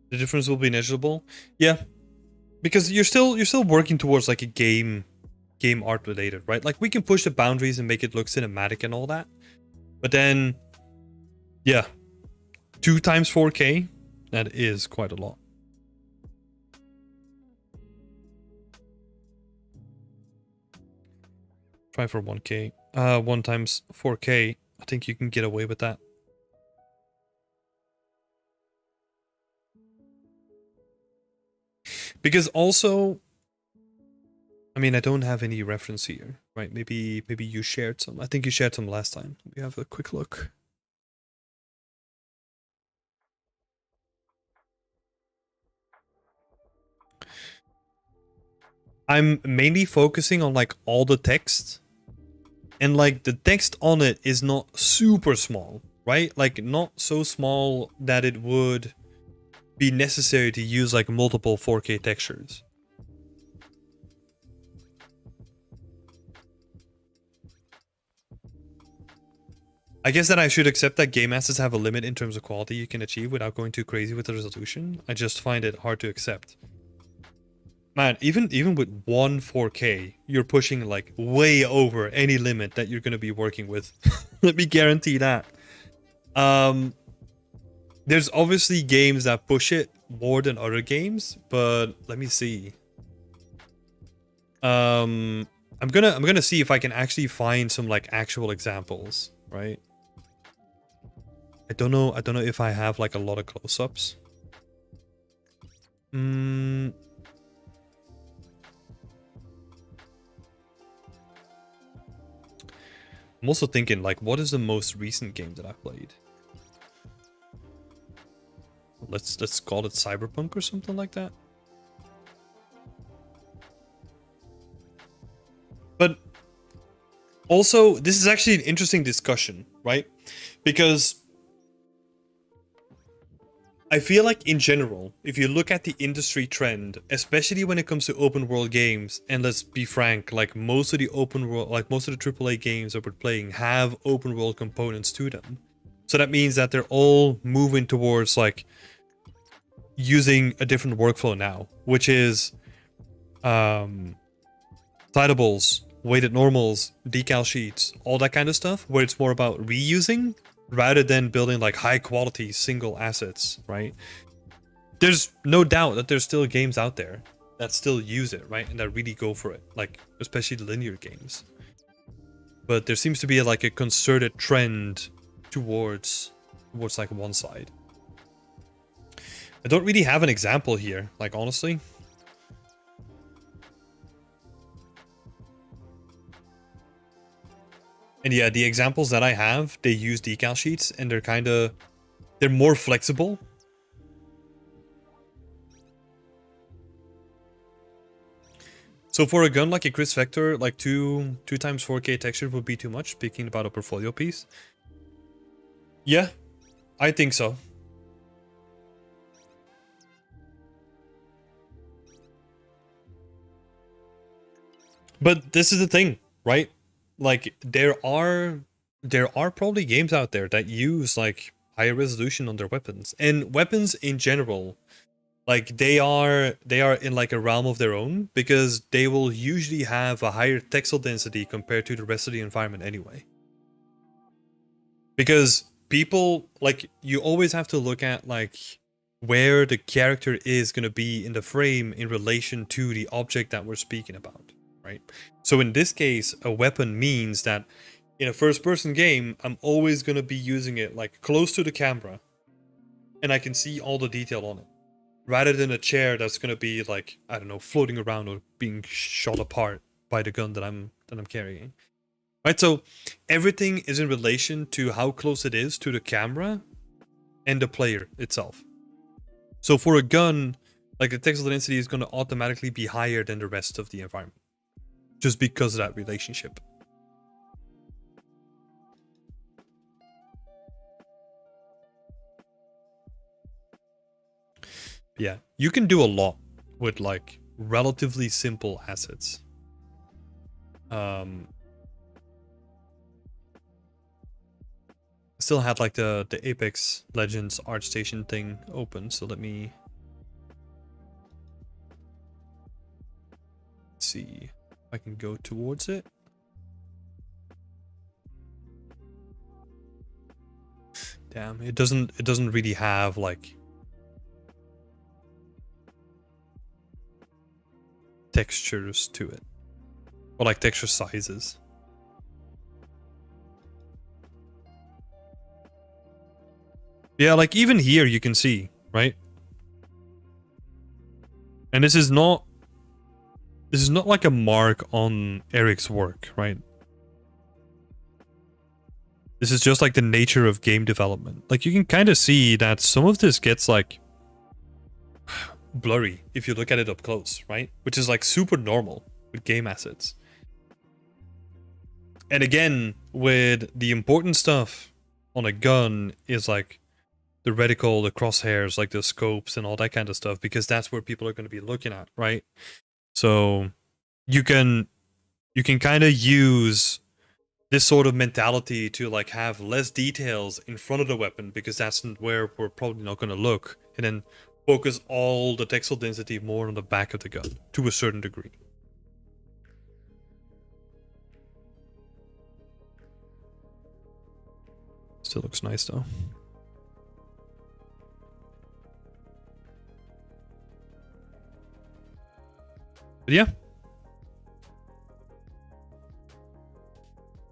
The difference will be negligible. Yeah. Because you're still working towards like a game art related, right? Like, we can push the boundaries and make it look cinematic and all that. But then yeah, 2 times 4K, that is quite a lot. Try for 1K. 1 times 4K. I think you can get away with that. Because also, I mean, I don't have any reference here, right? Maybe you shared some. I think you shared some last time. We have a quick look. I'm mainly focusing on like all the text, and like the text on it is not super small, right? Like, not so small that it would be necessary to use like multiple 4K textures. I guess that I should accept that game assets have a limit in terms of quality you can achieve without going too crazy with the resolution. I just find it hard to accept. Man, even with 1 4K, you're pushing like way over any limit that you're going to be working with. Let me guarantee that. There's obviously games that push it more than other games, but let me see. I'm gonna see if I can actually find some like actual examples, right? I don't know if I have like a lot of close-ups. I'm also thinking, like, what is the most recent game that I've played? Let's call it Cyberpunk or something like that. But also, this is actually an interesting discussion, right? Because I feel like in general, if you look at the industry trend, especially when it comes to open world games, and let's be frank, like most of the open world, like most of the AAA games that we're playing have open world components to them. So that means that they're all moving towards like using a different workflow now, which is citables, weighted normals, decal sheets, all that kind of stuff, where it's more about reusing rather than building like high quality single assets, right? There's no doubt that there's still games out there that still use it, right? And that really go for it, like especially the linear games. But there seems to be like a concerted trend towards like one side. I don't really have an example here, like honestly. And yeah, the examples that I have, they use decal sheets and they're more flexible. So for a gun like a Chris Vector, like 2 times 4K texture would be too much, speaking about a portfolio piece. Yeah, I think so. But this is the thing, right? Like there are probably games out there that use like higher resolution on their weapons, and weapons in general, like they are in like a realm of their own, because they will usually have a higher texel density compared to the rest of the environment anyway. Because people, like, you always have to look at like where the character is going to be in the frame in relation to the object that we're speaking about, right? So in this case, a weapon means that in a first-person game, I'm always going to be using it like close to the camera, and I can see all the detail on it, rather than a chair that's going to be like, I don't know, floating around or being shot apart by the gun that I'm carrying. Right, so everything is in relation to how close it is to the camera and the player itself. So for a gun, like the texel density is going to automatically be higher than the rest of the environment, just because of that relationship. Yeah, you can do a lot with like relatively simple assets. Still had like the Apex Legends ArtStation thing open, so let me see if I can go towards it. Damn, it doesn't really have like textures to it, or like texture sizes. Yeah, like even here you can see, right? And this is not like a mark on Eric's work, right? This is just like the nature of game development. Like you can kind of see that some of this gets like blurry if you look at it up close, right? Which is like super normal with game assets. And again, with the important stuff on a gun is like the reticle, the crosshairs, like the scopes and all that kind of stuff, because that's where people are going to be looking at, right? So you can kind of use this sort of mentality to like have less details in front of the weapon, because that's where we're probably not going to look, and then focus all the texel density more on the back of the gun to a certain degree. Still looks nice though. But yeah.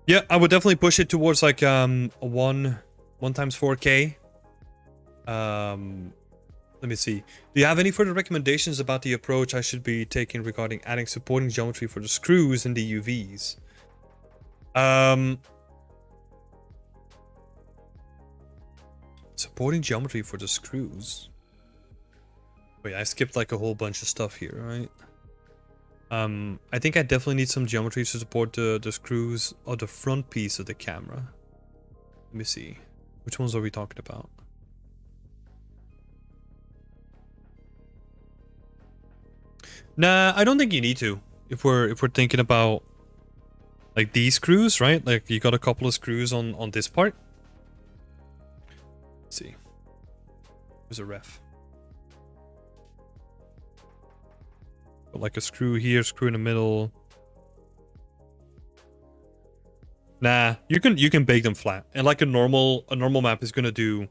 Yeah, I would definitely push it towards like a 1 times 4K. Let me see. Do you have any further recommendations about the approach I should be taking regarding adding supporting geometry for the screws and the UVs? Supporting geometry for the screws. Wait, I skipped like a whole bunch of stuff here, right? I think I definitely need some geometry to support the screws of the front piece of the camera. Let me see. Which ones are we talking about? Nah, I don't think you need to. If we're thinking about like these screws, right? Like you got a couple of screws on this part. Let's see. There's a ref. Got like a screw here, screw in the middle. Nah, you can bake them flat, and like a normal map is gonna do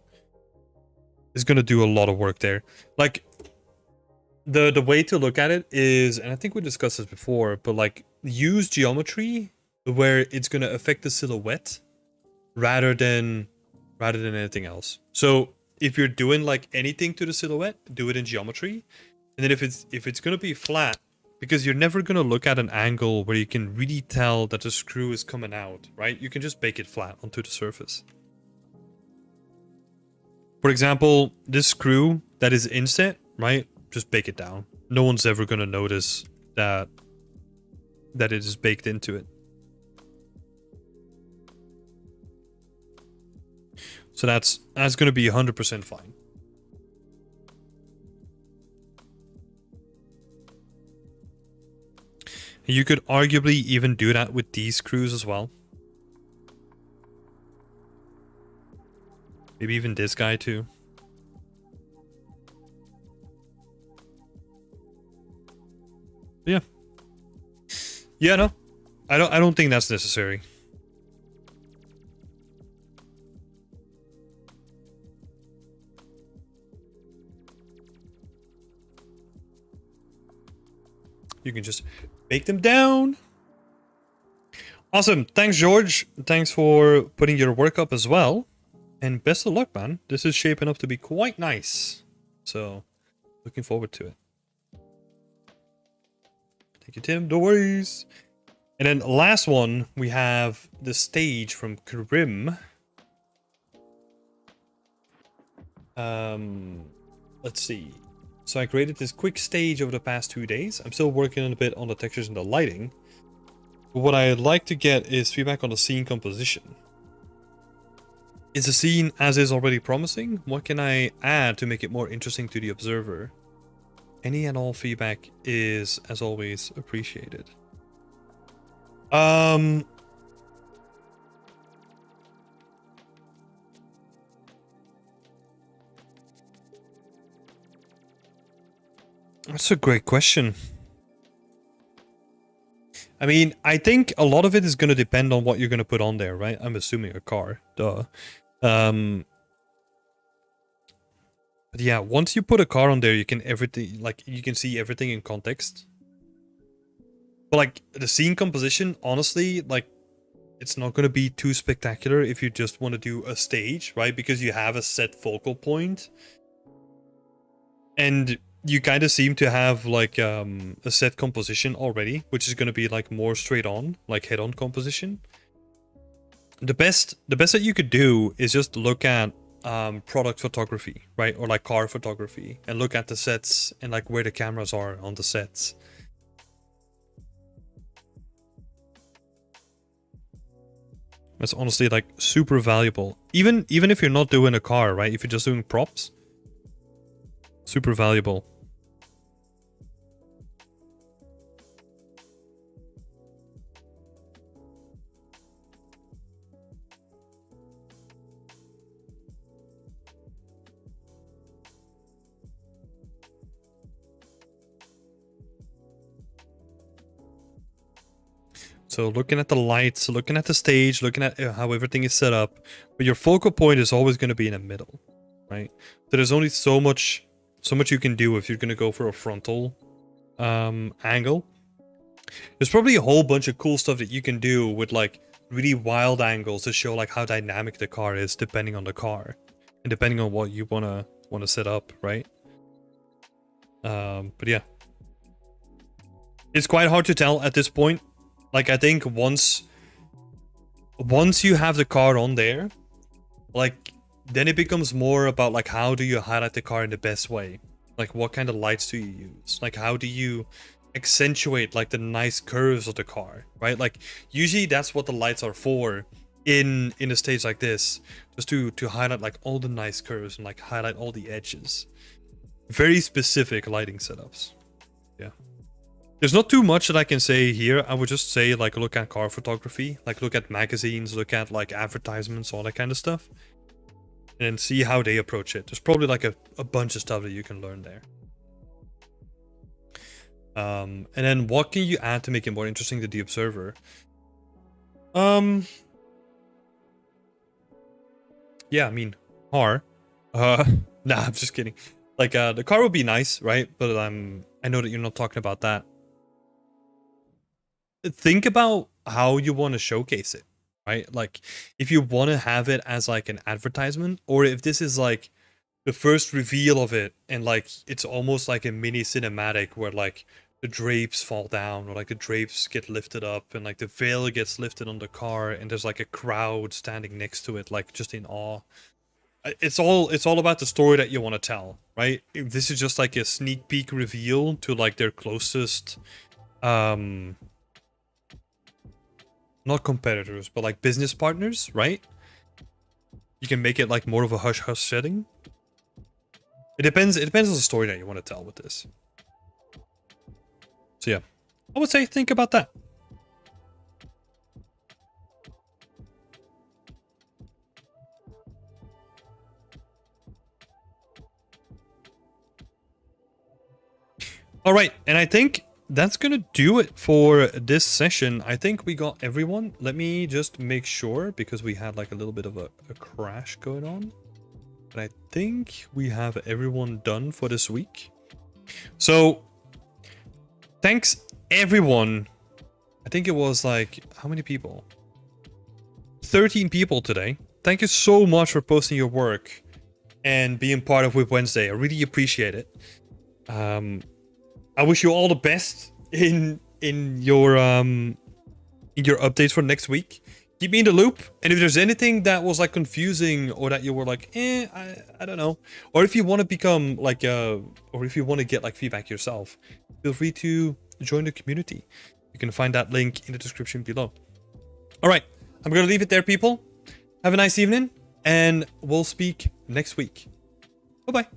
a lot of work there. Like the way to look at it is, and I think we discussed this before, but like use geometry where it's gonna affect the silhouette rather than anything else. So if you're doing like anything to the silhouette, do it in geometry, and then if it's gonna be flat, because you're never gonna look at an angle where you can really tell that the screw is coming out, right? You can just bake it flat onto the surface. For example, this screw that is inset, right? Just bake it down. No one's ever gonna notice that it is baked into it. So that's gonna be 100% fine. You could arguably even do that with these screws as well. Maybe even this guy too. Yeah. Yeah, no. I don't think that's necessary. You can just bake them down. Awesome. Thanks, George. Thanks for putting your work up as well. And best of luck, man. This is shaping up to be quite nice. So, looking forward to it. Thank you, Tim. No worries. And then last one, we have the stage from Karim. Let's see. So I created this quick stage over the past 2 days. I'm still working a bit on the textures and the lighting. But what I'd like to get is feedback on the scene composition. Is the scene as is already promising? What can I add to make it more interesting to the observer? Any and all feedback is, as always, appreciated. That's a great question. I mean, I think a lot of it is going to depend on what you're going to put on there, right? I'm assuming a car. Duh. But yeah, once you put a car on there, you can you can see everything in context. But like the scene composition, honestly, like it's not going to be too spectacular if you just want to do a stage, right? Because you have a set focal point. And you kind of seem to have like a set composition already, which is going to be like more straight on, like head-on composition. The best that you could do is just look at product photography, right? Or like car photography, and look at the sets and like where the cameras are on the sets. That's honestly like super valuable. Even if you're not doing a car, right? If you're just doing props, super valuable. So looking at the lights, looking at the stage, looking at how everything is set up, but your focal point is always going to be in the middle, right? So there's only so much you can do if you're going to go for a frontal angle. There's probably a whole bunch of cool stuff that you can do with like really wild angles to show like how dynamic the car is depending on the car and depending on what you wanna set up, right? But yeah, it's quite hard to tell at this point. Like I think once you have the car on there, like then it becomes more about like how do you highlight the car in the best way? Like what kind of lights do you use? Like how do you accentuate like the nice curves of the car, right? Like usually that's what the lights are for in a stage like this, just to highlight like all the nice curves and like highlight all the edges. Very specific lighting setups. Yeah. There's not too much that I can say here. I would just say like look at car photography, like look at magazines, look at like advertisements, all that kind of stuff. And then see how they approach it. There's probably like a bunch of stuff that you can learn there. And then what can you add to make it more interesting to the observer? Yeah, I mean, car. Nah, I'm just kidding. Like, the car would be nice, right? But I know that you're not talking about that. Think about how you want to showcase it, right? Like, if you want to have it as like an advertisement, or if this is like the first reveal of it, and like it's almost like a mini cinematic where like the drapes fall down, or like the drapes get lifted up, and like the veil gets lifted on the car, and there's like a crowd standing next to it, like just in awe. It's all about the story that you want to tell, right? If this is just like a sneak peek reveal to like their closest, not competitors, but like business partners, right? You can make it like more of a hush hush setting. It depends on the story that you want to tell with this. So yeah, I would say think about that. All right, and I think that's gonna do it for this session. I think we got everyone. Let me just make sure, because we had like a little bit of a crash going on. But I think we have everyone done for this week. So thanks everyone. I think it was like, how many people? 13 people today. Thank you so much for posting your work and being part of WIP Wednesday. I really appreciate it. I wish you all the best in your updates for next week. Keep me in the loop, and if there's anything that was like confusing or that you were like, I don't know, or if you want to become like or if you want to get like feedback yourself, feel free to join the community. You can find that link in the description below. All right, I'm gonna leave it there, people. Have a nice evening, and we'll speak next week. Bye bye.